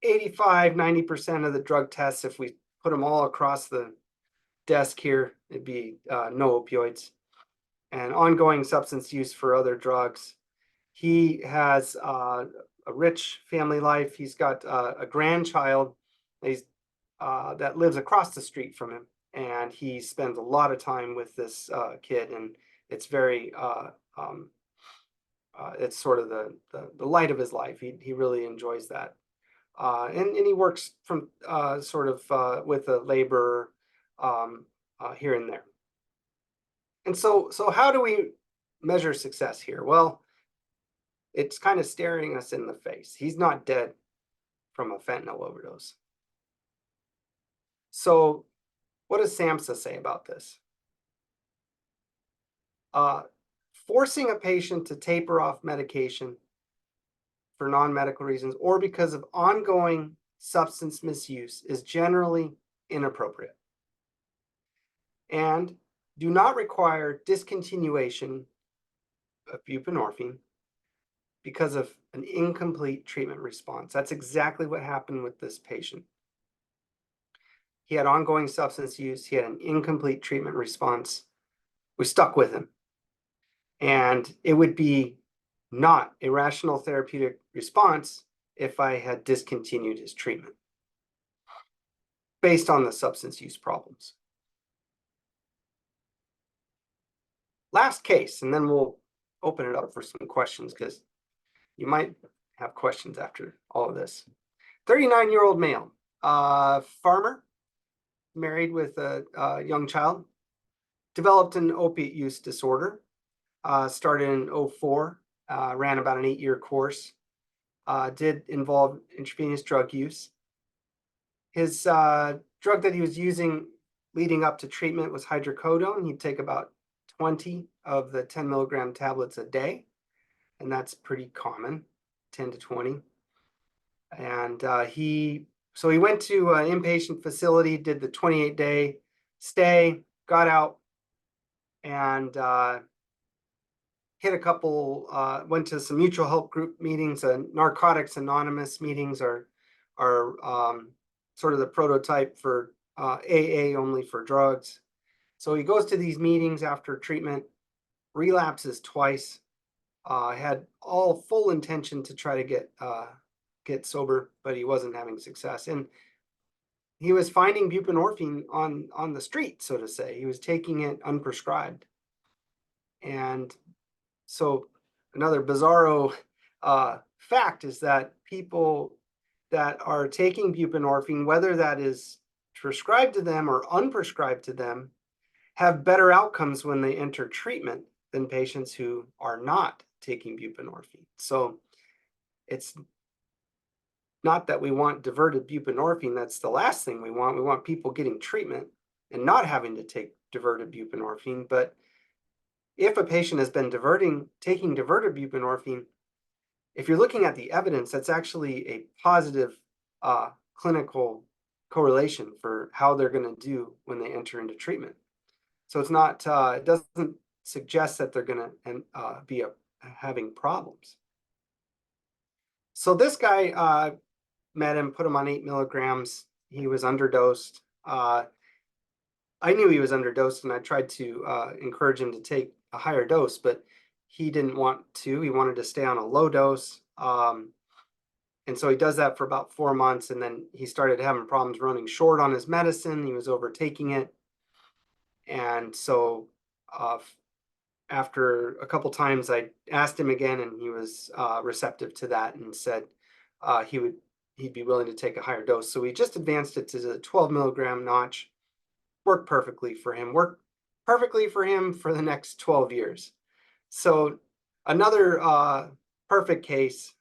85–90% of the drug tests, if we put them all across the desk here, it'd be no opioids. And ongoing substance use for other drugs. He has a rich family life. He's got a grandchild that lives across the street from him, and he spends a lot of time with this kid, and it's very it's sort of the light of his life. He really enjoys that. And he works from sort of with a laborer here and there. And so how do we measure success here? Well, it's kind of staring us in the face. He's not dead from a fentanyl overdose. So what does SAMHSA say about this? Forcing a patient to taper off medication for non-medical reasons or because of ongoing substance misuse is generally inappropriate and do not require discontinuation of buprenorphine because of an incomplete treatment response. That's exactly what happened with this patient. He had ongoing substance use. He had an incomplete treatment response. We stuck with him. And it would be not a rational therapeutic response if I had discontinued his treatment based on the substance use problems. Last case, and then we'll open it up for some questions because you might have questions after all of this. 39-year-old male, farmer, married with a young child, developed an opiate use disorder, started in 2004, ran about an 8-year course, did involve intravenous drug use. His drug that he was using leading up to treatment was hydrocodone. He'd take about 20 of the 10 milligram tablets a day, and that's pretty common, 10 to 20. And he went to an inpatient facility, did the 28-day stay, got out, and hit a couple, went to some mutual help group meetings. Narcotics Anonymous meetings are sort of the prototype for AA only for drugs. So he goes to these meetings after treatment, relapses twice, had all full intention to try to get sober, but he wasn't having success. And he was finding buprenorphine on the street, so to say. He was taking it unprescribed. And so another bizarro fact is that people that are taking buprenorphine, whether that is prescribed to them or unprescribed to them, have better outcomes when they enter treatment than patients who are not taking buprenorphine. So it's not that we want diverted buprenorphine. That's the last thing we want. We want people getting treatment and not having to take diverted buprenorphine. But if a patient has been taking diverted buprenorphine, if you're looking at the evidence, that's actually a positive clinical correlation for how they're going to do when they enter into treatment. So it's not, it doesn't suggest that they're going to be having problems. So this guy, met him, put him on 8 milligrams. He was underdosed. I knew he was underdosed, and I tried to encourage him to take a higher dose, but he didn't want to. He wanted to stay on a low dose. And so he does that for about 4 months, and then he started having problems running short on his medicine. He was overtaking it. And so after a couple times, I asked him again, and he was receptive to that and said he'd be willing to take a higher dose. So we just advanced it to the 12 milligram notch. Worked perfectly for him. Worked perfectly for him for the next 12 years. So another perfect case,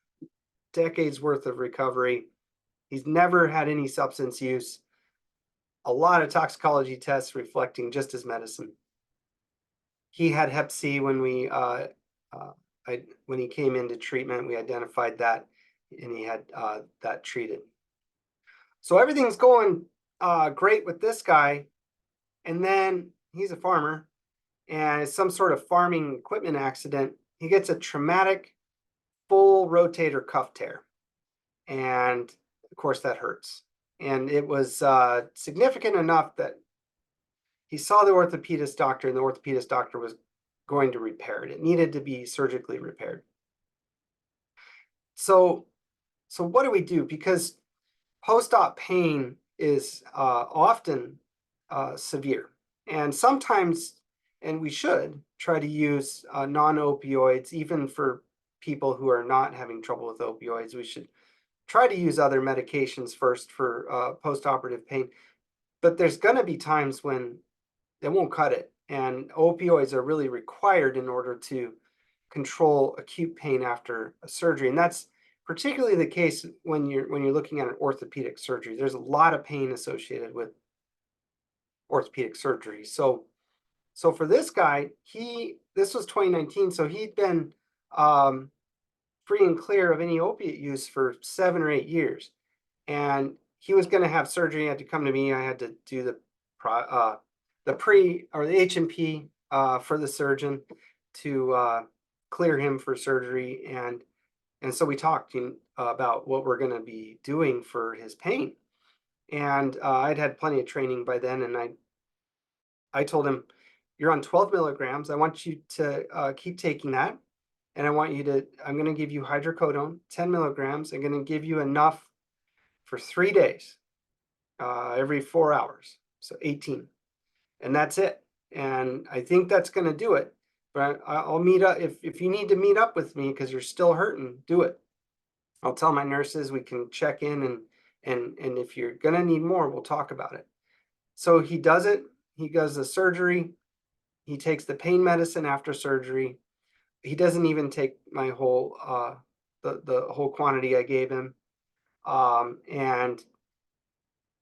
decades worth of recovery. He's never had any substance use. A lot of toxicology tests reflecting just his medicine. He had Hep C when when he came into treatment. We identified that, and he had that treated. So everything's going great with this guy. And then he's a farmer, and it's some sort of farming equipment accident. He gets a traumatic full rotator cuff tear. And of course that hurts. And it was significant enough that he saw the orthopedist doctor, and the orthopedist doctor was going to repair it. It needed to be surgically repaired. So what do we do? Because post-op pain is often severe. And sometimes, and we should try to use non-opioids, even for people who are not having trouble with opioids. We should try to use other medications first for post-operative pain. But there's going to be times when they won't cut it. And opioids are really required in order to control acute pain after a surgery. And that's particularly the case when you're looking at an orthopedic surgery. There's a lot of pain associated with orthopedic surgery. So for this guy, this was 2019, so he'd been free and clear of any opiate use for 7 or 8 years, and he was going to have surgery. He had to come to me. I had to do the H&P for the surgeon to clear him for surgery, and so we talked about what we're going to be doing for his pain. And I'd had plenty of training by then, and I told him, you're on 12 milligrams. I want you to keep taking that. And I'm going to give you hydrocodone, 10 milligrams. I'm going to give you enough for 3 days, every 4 hours. So 18. And that's it. And I think that's going to do it. but I'll meet up if you need to meet up with me because you're still hurting, do it. I'll tell my nurses we can check in and if you're gonna need more, we'll talk about it. So he does it. He does the surgery. He takes the pain medicine after surgery. He doesn't even take my whole the whole quantity I gave him. And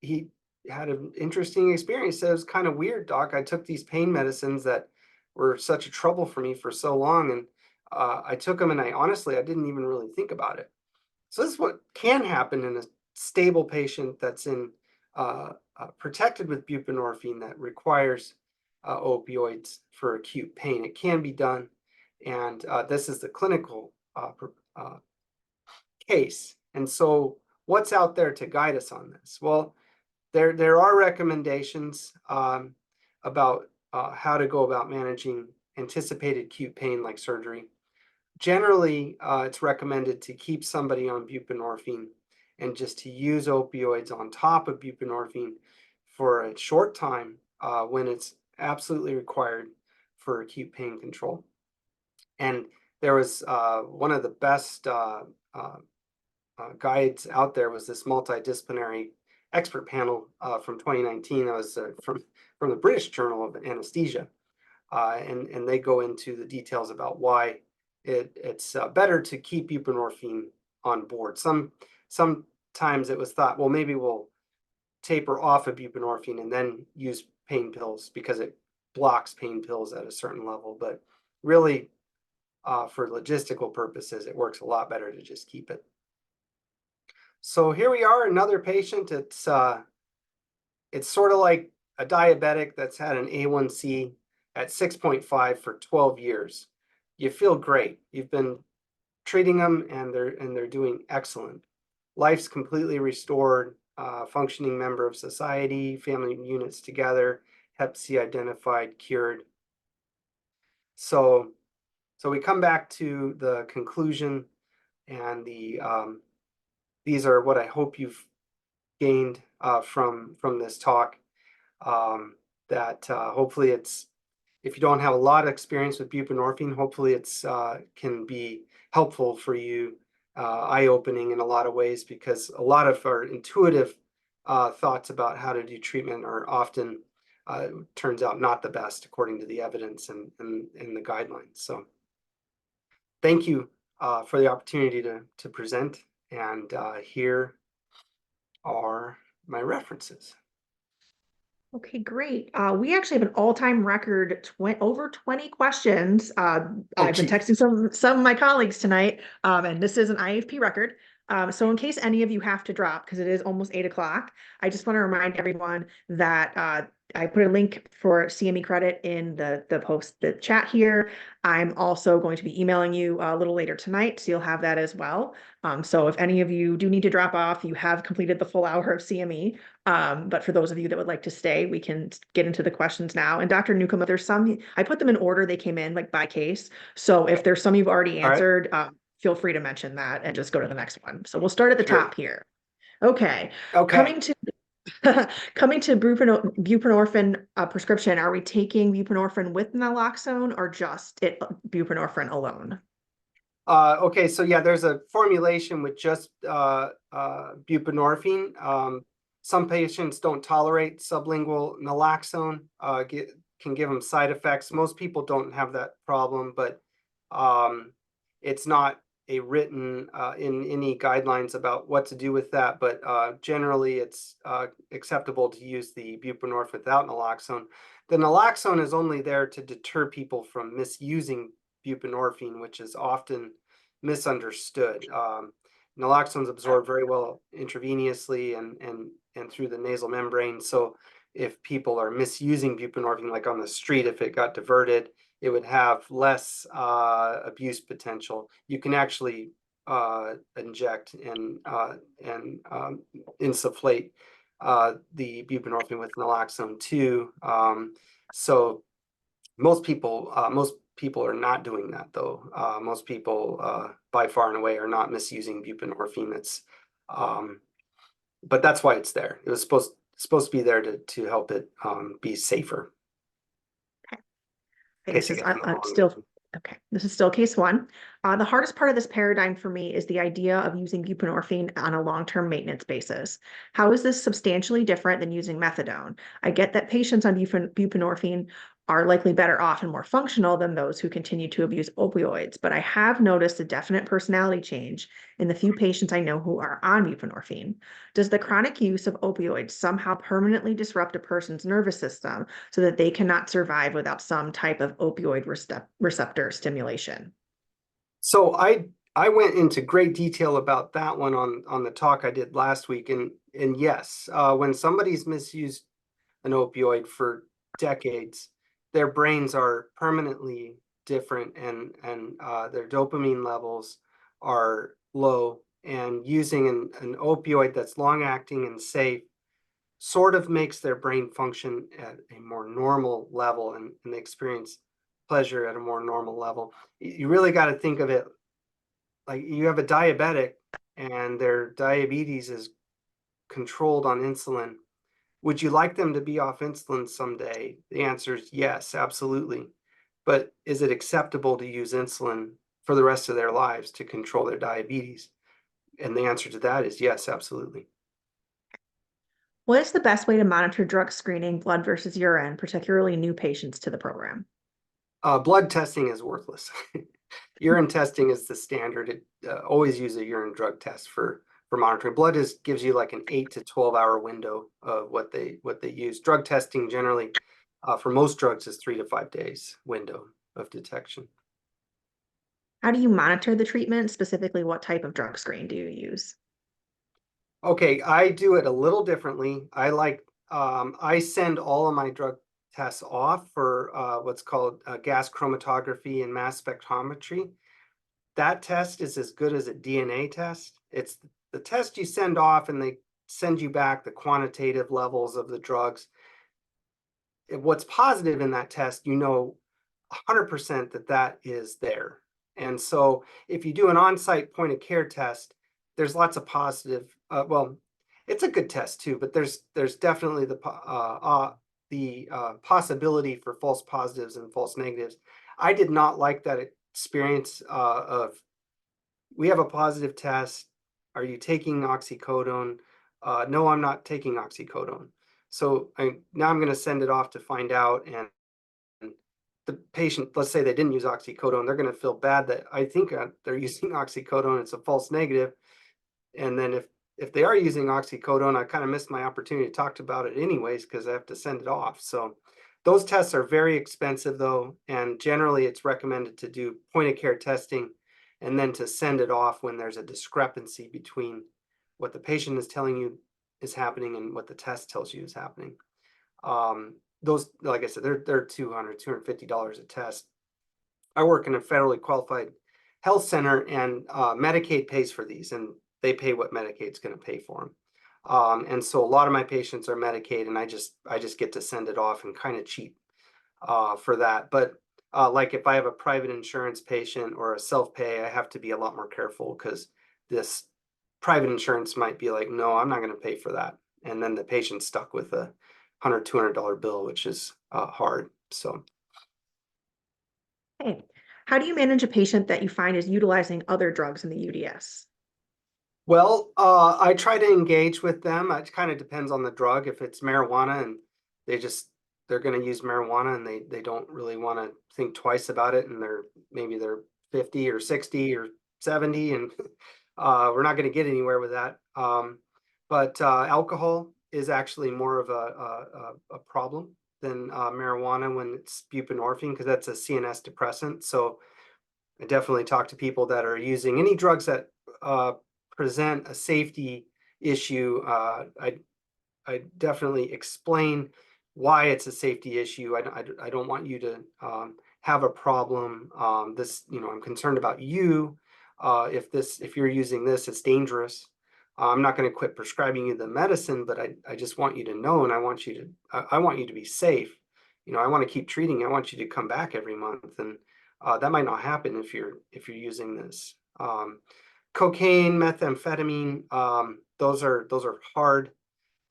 he had an interesting experience. He said, it was kind of weird, doc. I took these pain medicines that were such a trouble for me for so long, and I took them, and I honestly didn't even really think about it. So this is what can happen in a stable patient that's in protected with buprenorphine that requires opioids for acute pain. It can be done, and this is the clinical case. And so what's out there to guide us on this? Well, there are recommendations about how to go about managing anticipated acute pain like surgery. Generally, it's recommended to keep somebody on buprenorphine and just to use opioids on top of buprenorphine for a short time when it's absolutely required for acute pain control. And there was one of the best guides out there was this multidisciplinary expert panel from 2019. That was from the British Journal of Anesthesia. And they go into the details about why it's better to keep buprenorphine on board. Sometimes it was thought, well, maybe we'll taper off of buprenorphine and then use pain pills because it blocks pain pills at a certain level. But really, for logistical purposes, it works a lot better to just keep it. So here we are, another patient. It's sort of like a diabetic that's had an A1C at 6.5 for 12 years. You feel great. You've been treating them and they're doing excellent. Life's completely restored, functioning member of society, family units together, Hep C identified, cured. So we come back to the conclusion, and these are what I hope you've gained from this talk. That hopefully it's, if you don't have a lot of experience with buprenorphine, hopefully it's can be helpful for you, eye-opening in a lot of ways, because a lot of our intuitive thoughts about how to do treatment are often, turns out, not the best according to the evidence and the guidelines. So thank you for the opportunity to present, and here are my references. Okay, great. We actually have an all-time record, over 20 questions. I've been texting some of my colleagues tonight, and this is an IAFP record. So in case any of you have to drop, because it is almost 8 o'clock, I just want to remind everyone that I put a link for CME credit in the chat here. I'm also going to be emailing you a little later tonight, so you'll have that as well. So if any of you do need to drop off, you have completed the full hour of CME. But for those of you that would like to stay, we can get into the questions now. And Dr. Newcomb, if there's some, I put them in order they came in, like by case. So if there's some you've already answered, feel free to mention that and just go to the next one. So we'll start at the top here. Okay. Coming to buprenorphine prescription, are we taking buprenorphine with naloxone or just buprenorphine alone? Okay, so yeah, there's a formulation with just buprenorphine. Some patients don't tolerate sublingual naloxone, can give them side effects. Most people don't have that problem, but it's not a written in any guidelines about what to do with that. But generally, it's acceptable to use the buprenorphine without naloxone. The naloxone is only there to deter people from misusing buprenorphine, which is often misunderstood. Naloxone is absorbed very well intravenously and through the nasal membrane. So if people are misusing buprenorphine, like on the street, if it got diverted, it would have less abuse potential. You can actually inject and insufflate the buprenorphine with naloxone too. So most people are not doing that, though. Most people, by far and away, are not misusing buprenorphine. It's, but that's why it's there. It was supposed to be there to help it be safer. Okay, case this it is gets in the wrong still, hand. okay, this is still case one. The hardest part of this paradigm for me is the idea of using buprenorphine on a long-term maintenance basis. How is this substantially different than using methadone? I get that patients on buprenorphine are likely better off and more functional than those who continue to abuse opioids, but I have noticed a definite personality change in the few patients I know who are on buprenorphine. Does the chronic use of opioids somehow permanently disrupt a person's nervous system so that they cannot survive without some type of opioid receptor stimulation? So I went into great detail about that one on the talk I did last week, and yes, when somebody's misused an opioid for decades, their brains are permanently different, and their dopamine levels are low. And using an opioid that's long acting and safe sort of makes their brain function at a more normal level, and they experience pleasure at a more normal level. You really got to think of it like you have a diabetic and their diabetes is controlled on insulin. Would you like them to be off insulin someday? The answer is yes, absolutely. But is it acceptable to use insulin for the rest of their lives to control their diabetes? And the answer to that is yes, absolutely. What is the best way to monitor drug screening, blood versus urine, particularly new patients to the program? Blood testing is worthless. Urine testing is the standard. It always use a urine drug test for monitoring. Blood gives you like an 8 to 12 hour window of what they use. Drug testing generally for most drugs is 3 to 5 days window of detection. How do you monitor the treatment? Specifically, what type of drug screen do you use? Okay, I do it a little differently. I send all of my drug tests off for what's called gas chromatography and mass spectrometry. That test is as good as a DNA test. It's the test you send off, and they send you back the quantitative levels of the drugs. What's positive in that test, 100% that is there. And so if you do an on-site point of care test, there's lots of positive. Well, it's a good test too, but there's definitely the possibility for false positives and false negatives. I did not like that experience of we have a positive test. Are you taking oxycodone? No, I'm not taking oxycodone. So now I'm going to send it off to find out, and the patient, let's say they didn't use oxycodone, they're going to feel bad that I think they're using oxycodone. It's a false negative. And then if they are using oxycodone, I kind of missed my opportunity to talk about it anyways because I have to send it off. So those tests are very expensive though, and generally it's recommended to do point of care testing and then to send it off when there's a discrepancy between what the patient is telling you is happening and what the test tells you is happening. Those, like I said, they're $250 a test. I work in a federally qualified health center, and Medicaid pays for these, and they pay what Medicaid's going to pay for them. And so a lot of my patients are Medicaid, and I just get to send it off and kind of cheap for that. But like if I have a private insurance patient or a self-pay, I have to be a lot more careful because this private insurance might be like, no, I'm not going to pay for that. And then the patient's stuck with a $100, $200 bill, which is hard. So. Hey, how do you manage a patient that you find is utilizing other drugs in the UDS? Well, I try to engage with them. It kind of depends on the drug. If it's marijuana and they're going to use marijuana and they don't really want to think twice about it, and maybe they're 50 or 60 or 70, and we're not going to get anywhere with that. But alcohol is actually more of a problem than marijuana when it's buprenorphine, because that's a CNS depressant. So I definitely talk to people that are using any drugs that present a safety issue. I definitely explain why it's a safety issue. I don't want you to have a problem. I'm concerned about you. If you're using this, it's dangerous. I'm not going to quit prescribing you the medicine, but I just want you to know, and I want you to be safe. I want to keep treating. I want you to come back every month, and that might not happen if you're using this. Cocaine, methamphetamine, those are hard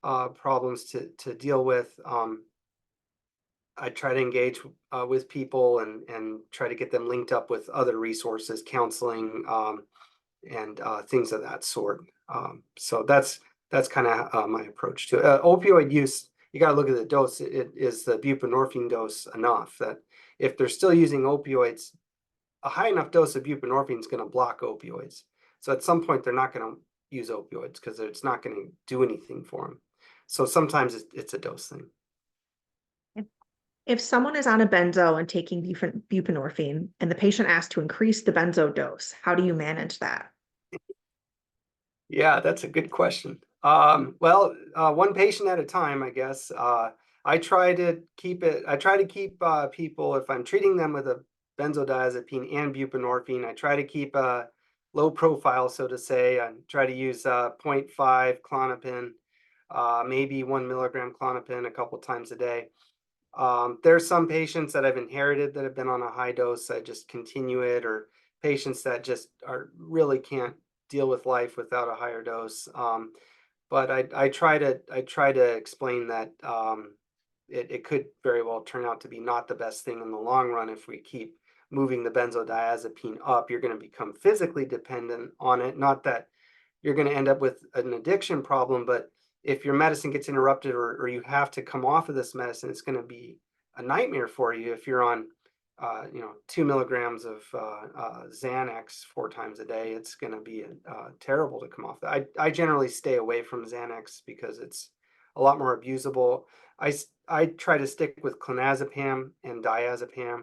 problems to deal with. try to engage with people and try to get them linked up with other resources, counseling, and things of that sort. So that's kind of my approach to it. Opioid use. You got to look at the dose. It is the buprenorphine dose enough that if they're still using opioids, a high enough dose of buprenorphine is going to block opioids. So at some point, they're not going to use opioids because it's not going to do anything for them. So sometimes it's a dose thing. If someone is on a benzo and taking buprenorphine and the patient asks to increase the benzo dose, how do you manage that? Yeah, that's a good question. Well, one patient at a time, I guess. I try to keep people, if I'm treating them with a benzodiazepine and buprenorphine, I try to keep a low profile, so to say. I try to use 0.5 Klonopin, maybe 1 milligram Klonopin a couple times a day. There's some patients that I've inherited that have been on a high dose. I just continue it, or patients that just really can't deal with life without a higher dose. But I try to explain that it could very well turn out to be not the best thing in the long run if we keep moving the benzodiazepine up. You're going to become physically dependent on it. Not that you're going to end up with an addiction problem, but if your medicine gets interrupted or you have to come off of this medicine, it's going to be a nightmare for you if you're on 2 milligrams of Xanax 4 times a day. It's going to be terrible to come off that. I generally stay away from Xanax because it's a lot more abusable. I try to stick with clonazepam and diazepam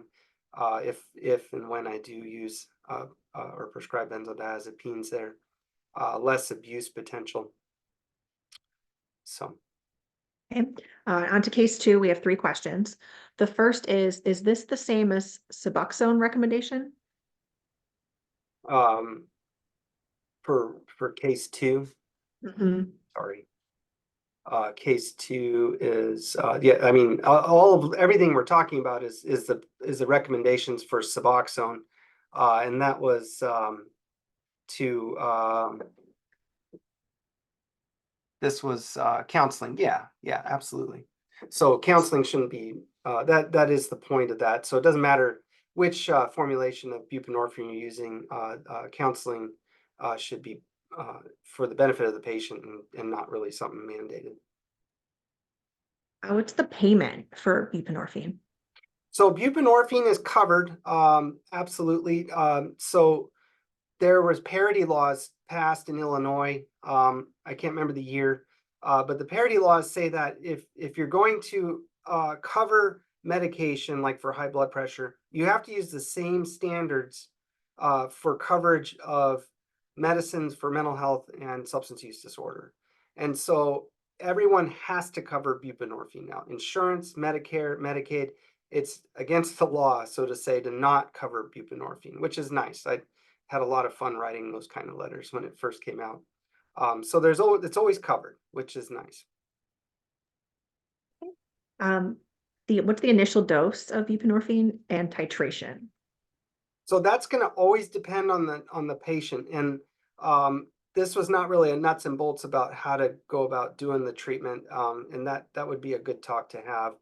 if and when I do use or prescribe benzodiazepines. There less abuse potential. So. Okay. On to case 2, we have 3 questions. The first is this the same as Suboxone recommendation? For case 2, sorry. Case 2 is yeah. I mean, everything we're talking about is the recommendations for Suboxone, and that was this was counseling. Yeah, absolutely. So counseling shouldn't be that is the point of that. So it doesn't matter which formulation of buprenorphine you're using. Counseling should be for the benefit of the patient and not really something mandated. What's the payment for buprenorphine? So buprenorphine is covered, absolutely. So there was parity laws passed in Illinois. I can't remember the year, but the parity laws say that if you're going to cover medication like for high blood pressure, you have to use the same standards for coverage of medicines for mental health and substance use disorder. And so everyone has to cover buprenorphine now. Insurance, Medicare, Medicaid, it's against the law, so to say, to not cover buprenorphine, which is nice. I had a lot of fun writing those kind of letters when it first came out. So it's always covered, which is nice. What's the initial dose of buprenorphine and titration? So that's going to always depend on the patient, and this was not really a nuts and bolts about how to go about doing the treatment, and that would be a good talk to have.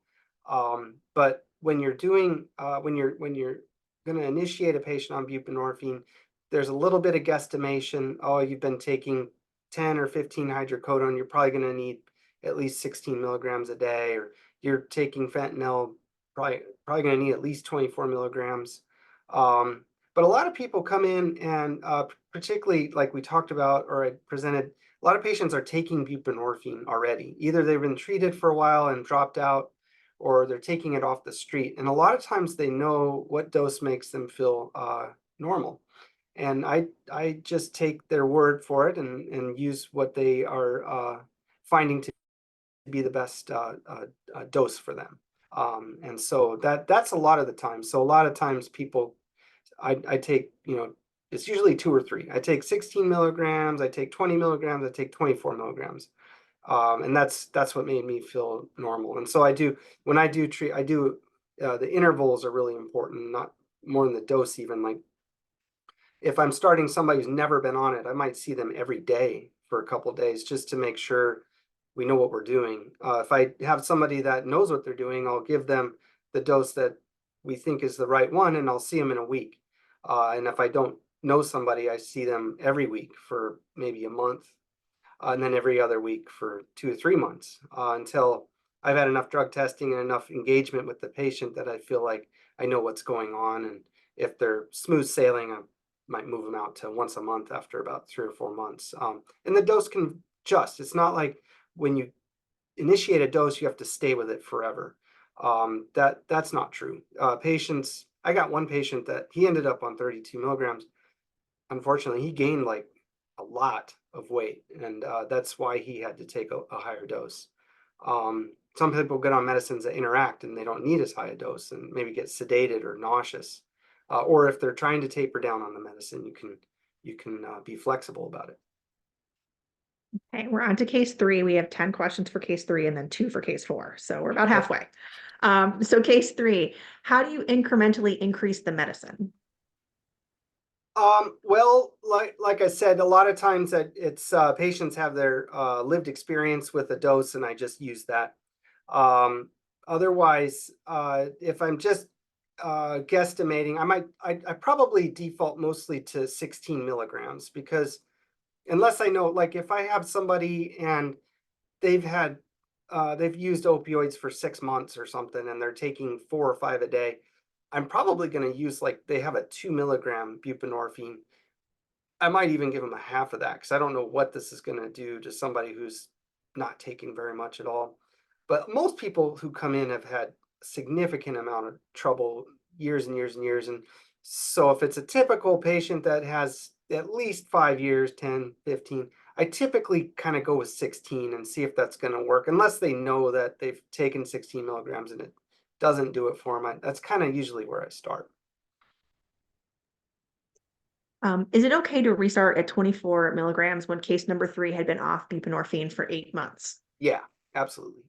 But when you're doing when you're going to initiate a patient on buprenorphine, there's a little bit of guesstimation. Oh, you've been taking 10 or 15 hydrocodone, you're probably going to need at least 16 milligrams a day, or you're taking fentanyl, probably going to need at least 24 milligrams. But a lot of people come in and particularly like we talked about, or I presented, a lot of patients are taking buprenorphine already. Either they've been treated for a while and dropped out, or they're taking it off the street. And a lot of times they know what dose makes them feel normal. And I just take their word for it and use what they are finding to be the best dose for them. And so that's a lot of the time. So a lot of times people, I take, it's usually 2 or 3. I take 16 milligrams, I take 20 milligrams, I take 24 milligrams. And that's what made me feel normal. And so when I do treat, the intervals are really important, not more than the dose even. Like if I'm starting somebody who's never been on it, I might see them every day for a couple of days just to make sure we know what we're doing. If I have somebody that knows what they're doing, I'll give them the dose that we think is the right one, and I'll see them in a week. And if I don't know somebody, I see them every week for maybe a month, and then every other week for 2 or 3 months, until I've had enough drug testing and enough engagement with the patient that I feel like I know what's going on. And if they're smooth sailing, I might move them out to once a month after about 3 or 4 months. And the dose can adjust. It's not like when you initiate a dose, you have to stay with it forever. That's not true. Patients, I got one patient that he ended up on 32 milligrams. Unfortunately, he gained like a lot of weight, and that's why he had to take a higher dose. Some people get on medicines that interact and they don't need as high a dose and maybe get sedated or nauseous. Or if they're trying to taper down on the medicine, you can be flexible about it. Okay, we're on to case 3. We have 10 questions for case 3 and then 2 for case 4. So we're about halfway. So case 3, how do you incrementally increase the medicine? Well, like I said, a lot of times that it's patients have their lived experience with a dose, and I just use that. Otherwise, if I'm just guesstimating, I probably default mostly to 16 milligrams, because unless I know, like if I have somebody and they've used opioids for 6 months or something, and they're taking 4 or 5 a day, I'm probably going to use, like, they have a 2 milligram buprenorphine. I might even give them a half of that, because I don't know what this is going to do to somebody who's not taking very much at all. But most people who come in have had significant amount of trouble, years and years and years. And so if it's a typical patient that has at least 5 years, 10, 15, I typically kind of go with 16 and see if that's going to work, unless they know that they've taken 16 milligrams and it doesn't do it for them. That's kind of usually where I start. Is it okay to restart at 24 milligrams when case number 3 had been off buprenorphine for 8 months? Yeah, absolutely.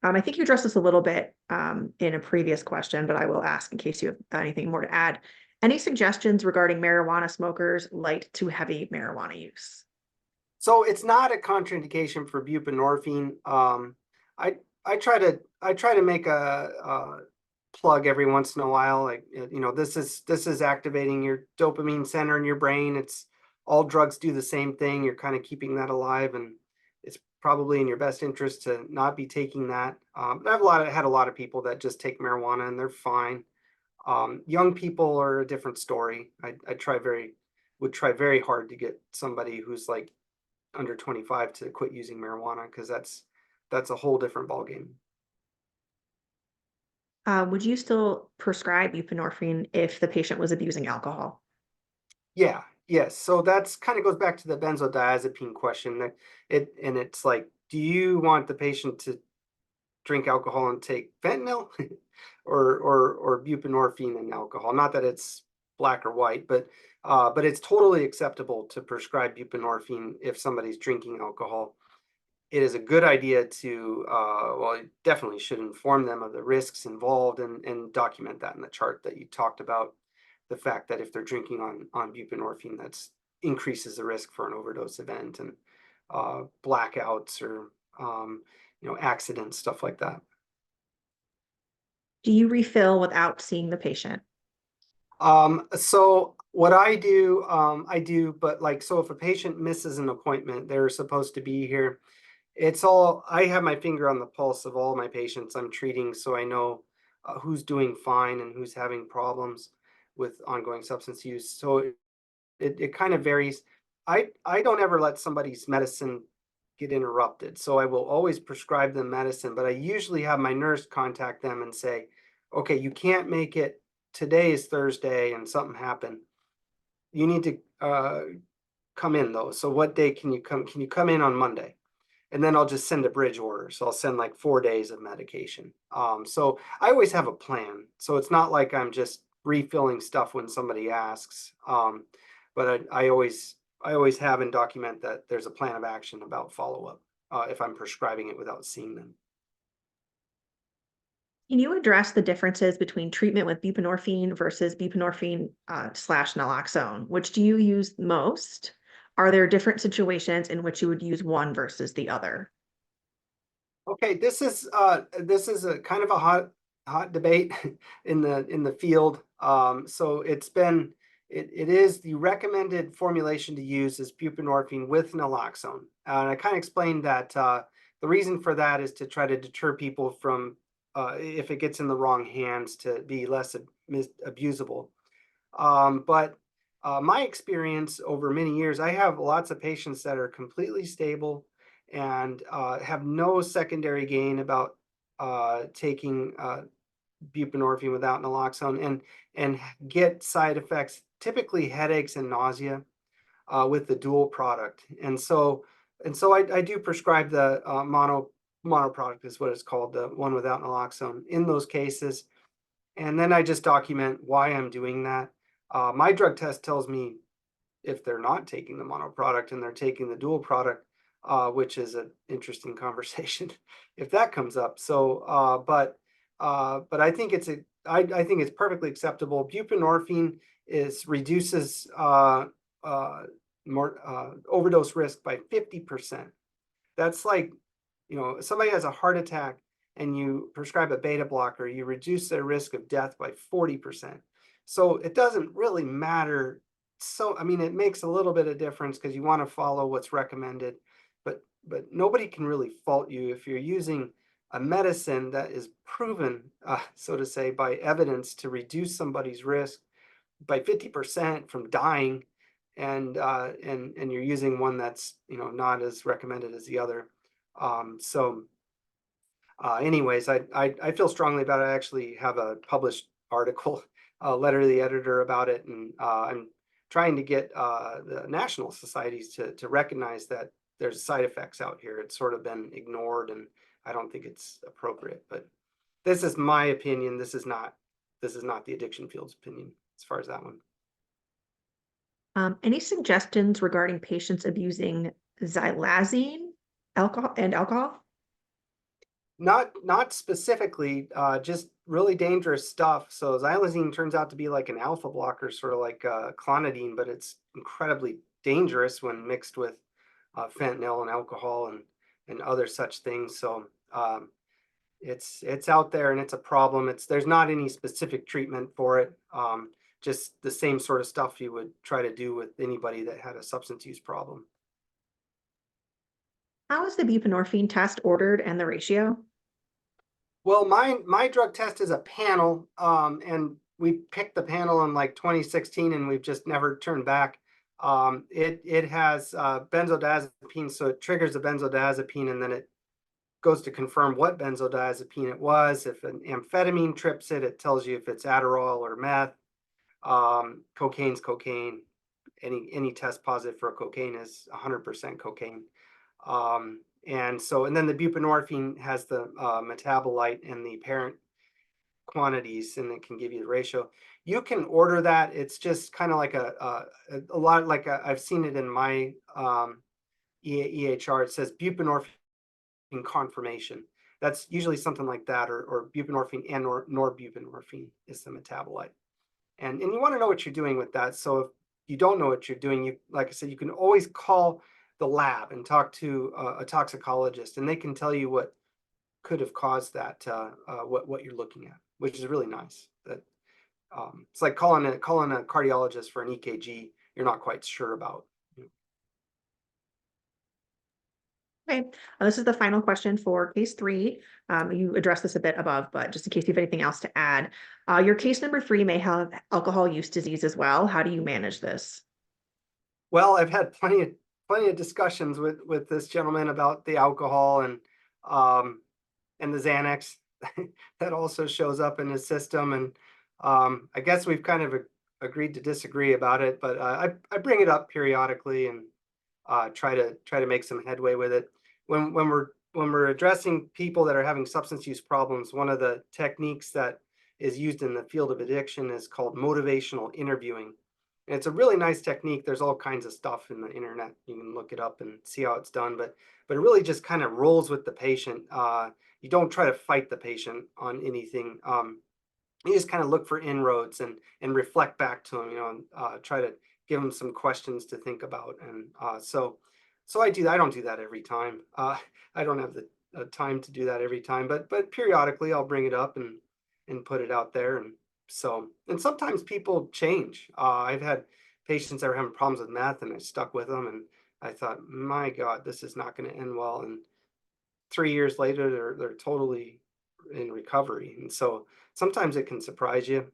I think you addressed this a little bit in a previous question, but I will ask in case you have anything more to add. Any suggestions regarding marijuana smokers' light to heavy marijuana use? So it's not a contraindication for buprenorphine. I try to make a plug every once in a while. Like, this is activating your dopamine center in your brain. It's all drugs do the same thing. You're kind of keeping that alive, and it's probably in your best interest to not be taking that. But I've had a lot of people that just take marijuana and they're fine. Young people are a different story. I would try very hard to get somebody who's like under 25 to quit using marijuana, because that's a whole different ballgame. Would you still prescribe buprenorphine if the patient was abusing alcohol? Yeah, yes. So that's kind of goes back to the benzodiazepine question. That it's like, do you want the patient to drink alcohol and take fentanyl, or buprenorphine and alcohol? Not that it's black or white, but it's totally acceptable to prescribe buprenorphine if somebody's drinking alcohol. It is a good idea to, well, you definitely should inform them of the risks involved, and document that in the chart that you talked about. The fact that if they're drinking on buprenorphine, that's increases the risk for an overdose event, and blackouts, or accidents, stuff like that. Do you refill without seeing the patient? So what I do, but like, so if a patient misses an appointment, they're supposed to be here. I have my finger on the pulse of all my patients I'm treating, so I know who's doing fine and who's having problems with ongoing substance use. So it kind of varies. I don't ever let somebody's medicine get interrupted. So I will always prescribe them medicine, but I usually have my nurse contact them and say, okay, you can't make it. Today is Thursday and something happened. You need to come in though. So what day can you come? Can you come in on Monday? And then I'll just send a bridge order. So I'll send like 4 days of medication. So I always have a plan. So it's not like I'm just refilling stuff when somebody asks. But I always have and document that there's a plan of action about follow-up if I'm prescribing it without seeing them. Can you address the differences between treatment with buprenorphine versus buprenorphine slash naloxone? Which do you use most? Are there different situations in which you would use one versus the other? Okay, this is a kind of a hot debate in the field. So it is the recommended formulation to use is buprenorphine with naloxone. And I kind of explained that the reason for that is to try to deter people from if it gets in the wrong hands to be less abusable. But my experience over many years, I have lots of patients that are completely stable and have no secondary gain about taking buprenorphine without naloxone and get side effects, typically headaches and nausea with the dual product. And so I do prescribe the mono product is what it's called, the one without naloxone in those cases. And then I just document why I'm doing that. My drug test tells me if they're not taking the mono product and they're taking the dual product, which is an interesting conversation if that comes up. So, but I think I think it's perfectly acceptable. Buprenorphine reduces overdose risk by 50%. That's like, if somebody has a heart attack and you prescribe a beta blocker, you reduce their risk of death by 40%. So it doesn't really matter. So, I mean, it makes a little bit of difference because you want to follow what's recommended, but nobody can really fault you if you're using a medicine that is proven, so to say, by evidence to reduce somebody's risk by 50% from dying, and you're using one that's not as recommended as the other. Anyways, I feel strongly about it. I actually have a published article, a letter to the editor about it, and I'm trying to get the national societies to recognize that there's side effects out here. It's sort of been ignored, and I don't think it's appropriate. But this is my opinion. This is not the addiction field's opinion as far as that one. Any suggestions regarding patients abusing xylazine, alcohol? Not specifically, just really dangerous stuff. So xylazine turns out to be like an alpha blocker, sort of like clonidine, but it's incredibly dangerous when mixed with fentanyl and alcohol and other such things. So it's out there and it's a problem. There's not any specific treatment for it. Just the same sort of stuff you would try to do with anybody that had a substance use problem. How is the buprenorphine test ordered and the ratio? Well, my drug test is a panel, and we picked the panel in like 2016, and we've just never turned back. It has benzodiazepines, so it triggers a benzodiazepine, and then it goes to confirm what benzodiazepine it was. If an amphetamine trips it, it tells you if it's Adderall or meth. Cocaine's cocaine. Any test positive for cocaine is 100% cocaine. And then the buprenorphine has the metabolite and the parent quantities, and it can give you the ratio. You can order that. It's just kind of like a lot like I've seen it in my EHR. It says buprenorphine confirmation. That's usually something like that, or buprenorphine and norbuprenorphine is the metabolite. And you want to know what you're doing with that. So if you don't know what you're doing, like I said, you can always call the lab and talk to a toxicologist, and they can tell you what could have caused that, what you're looking at, which is really nice. That it's like calling a cardiologist for an EKG you're not quite sure about. Okay, this is the final question for case 3. You addressed this a bit above, but just in case you have anything else to add. Your case number 3 may have alcohol use disease as well. How do you manage this? Well, I've had plenty of discussions with this gentleman about the alcohol and the Xanax that also shows up in his system, and I guess we've kind of agreed to disagree about it, but I bring it up periodically and try to make some headway with it. When we're addressing people that are having substance use problems, one of the techniques that is used in the field of addiction is called motivational interviewing. And it's a really nice technique. There's all kinds of stuff in the internet. You can look it up and see how it's done, but it really just kind of rolls with the patient. You don't try to fight the patient on anything. You just kind of look for inroads and reflect back to them, try to give them some questions to think about. And so I do that. I don't do that every time. I don't have a time to do that every time, but periodically I'll bring it up and put it out there. And so, and sometimes people change. I've had patients that were having problems with meth, and I stuck with them, and I thought, my God, this is not going to end well. And 3 years later, they're totally in recovery. And so sometimes it can surprise you.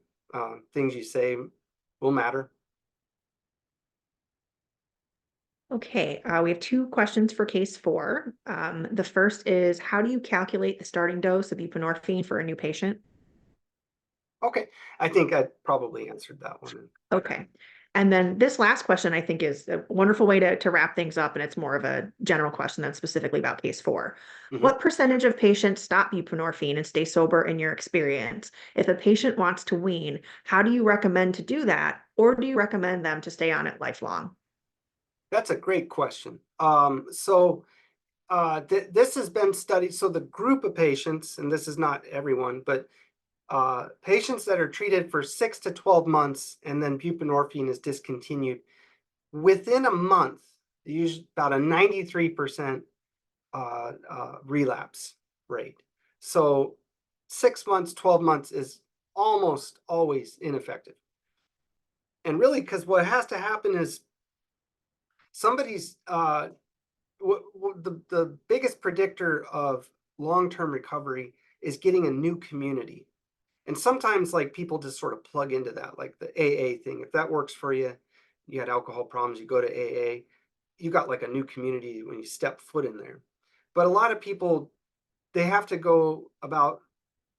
Things you say will matter. Okay, we have two questions for case 4. The first is, how do you calculate the starting dose of buprenorphine for a new patient? Okay, I think I probably answered that one. Okay. And then this last question, I think, is a wonderful way to wrap things up. And it's more of a general question than specifically about case 4. Mhm. What percentage of patients stop buprenorphine and stay sober in your experience? If a patient wants to wean, how do you recommend to do that? Or do you recommend them to stay on it lifelong? That's a great question. This has been studied. So the group of patients, and this is not everyone, but patients that are treated for 6 to 12 months and then buprenorphine is discontinued, within a month, usually about a 93% relapse rate. So 6 months, 12 months is almost always ineffective. And really, because what has to happen is somebody's the biggest predictor of long-term recovery is getting a new community. And sometimes like people just sort of plug into that, like the AA thing. If that works for you, you had alcohol problems, you go to AA, you got like a new community when you step foot in there. But a lot of people, they have to go about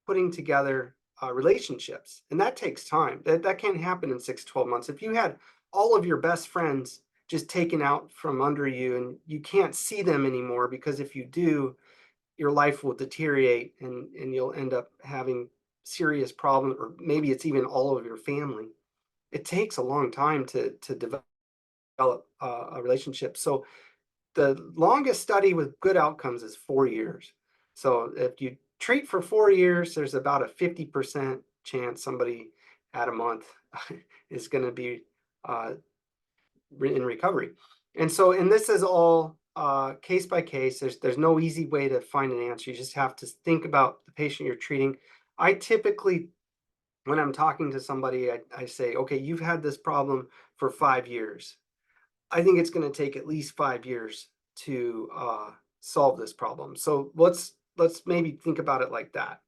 putting together relationships, and that takes time. That can't happen in 6 to 12 months. If you had all of your best friends just taken out from under you and you can't see them anymore, because if you do, your life will deteriorate and you'll end up having serious problems, or maybe it's even all of your family. It takes a long time to develop a relationship. So the longest study with good outcomes is 4 years. So if you treat for 4 years, there's about a 50% chance somebody at a month is going to be in recovery. And so, and this is all case by case. There's no easy way to find an answer. You just have to think about the patient you're treating. I typically, when I'm talking to somebody, I say, okay, you've had this problem for 5 years. I think it's going to take at least 5 years to solve this problem. So let's maybe think about it like that.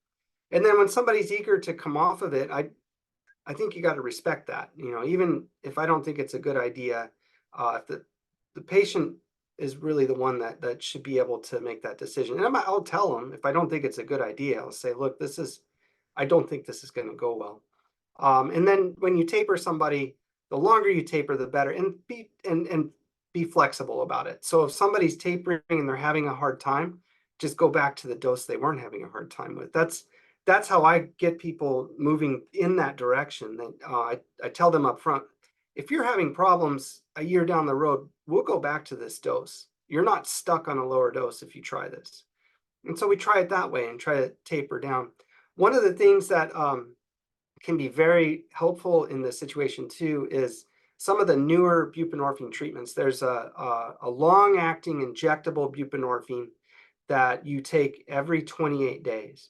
And then when somebody's eager to come off of it, I think you got to respect that. You know, even if I don't think it's a good idea, if the patient is really the one that should be able to make that decision. And I'll tell them if I don't think it's a good idea. I'll say, look, I don't think this is going to go well. And then when you taper somebody, the longer you taper, the better, and be flexible about it. So if somebody's tapering and they're having a hard time, just go back to the dose they weren't having a hard time with. That's how I get people moving in that direction. That I tell them up front, if you're having problems a year down the road, we'll go back to this dose. You're not stuck on a lower dose if you try this. And so we try it that way and try to taper down. One of the things that can be very helpful in this situation too is some of the newer buprenorphine treatments. There's a long-acting injectable buprenorphine that you take every 28 days.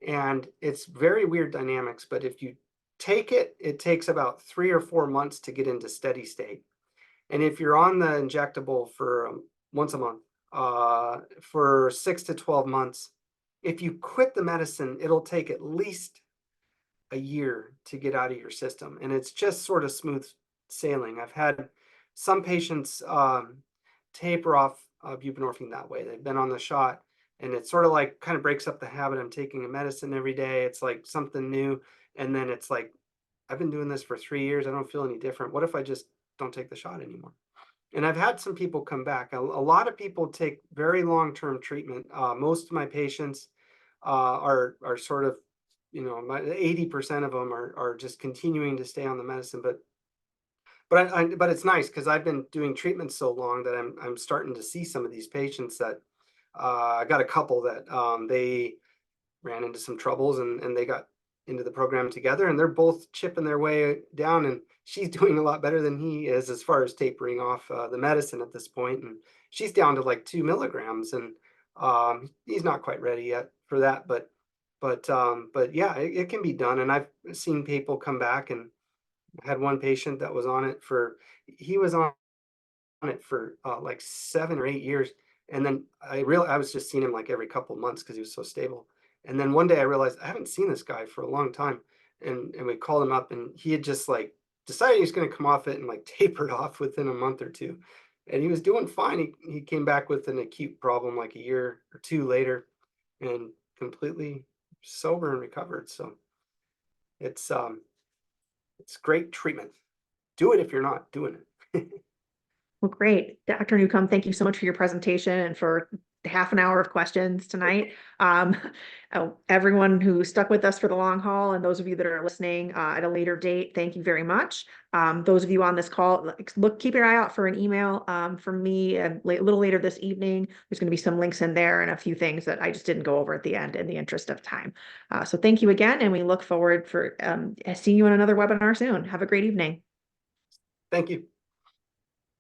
And it's very weird dynamics, but if you take it, it takes about 3 or 4 months to get into steady state. And if you're on the injectable for once a month, for 6 to 12 months, if you quit the medicine, it'll take at least a year to get out of your system. And it's just sort of smooth sailing. I've had some patients taper off buprenorphine that way. They've been on the shot, and it sort of like kind of breaks up the habit. I'm taking a medicine every day. It's like something new. And then it's like, I've been doing this for 3 years. I don't feel any different. What if I just don't take the shot anymore? And I've had some people come back. A lot of people take very long-term treatment. Most of my patients are sort of, you know, 80% of them are just continuing to stay on the medicine. But it's nice because I've been doing treatment so long that I'm starting to see some of these patients that I got a couple that they ran into some troubles and they got into the program together, and they're both chipping their way down, and she's doing a lot better than he is as far as tapering off the medicine at this point, and she's down to like 2 milligrams. And He's not quite ready yet for that, but yeah, it can be done. And I've seen people come back, and had one patient that was on it for, he was on it for like 7 or 8 years. And then I was just seeing him like every couple of months because he was so stable. And then one day I realized I haven't seen this guy for a long time. And we called him up, and he had just like decided he was going to come off it and like tapered off within a month or two. And he was doing fine. He came back with an acute problem like a year or two later, and completely sober and recovered. So it's great treatment. Do it if you're not doing it. Well, great. Dr. Newcomb, thank you so much for your presentation and for half an hour of questions tonight. Everyone who stuck with us for the long haul, and those of you that are listening at a later date, thank you very much. Those of you on this call, keep your eye out for an email from me a little later this evening. There's going to be some links in there and a few things that I just didn't go over at the end in the interest of time. So thank you again, and we look forward for seeing you in another webinar soon. Have a great evening. Thank you.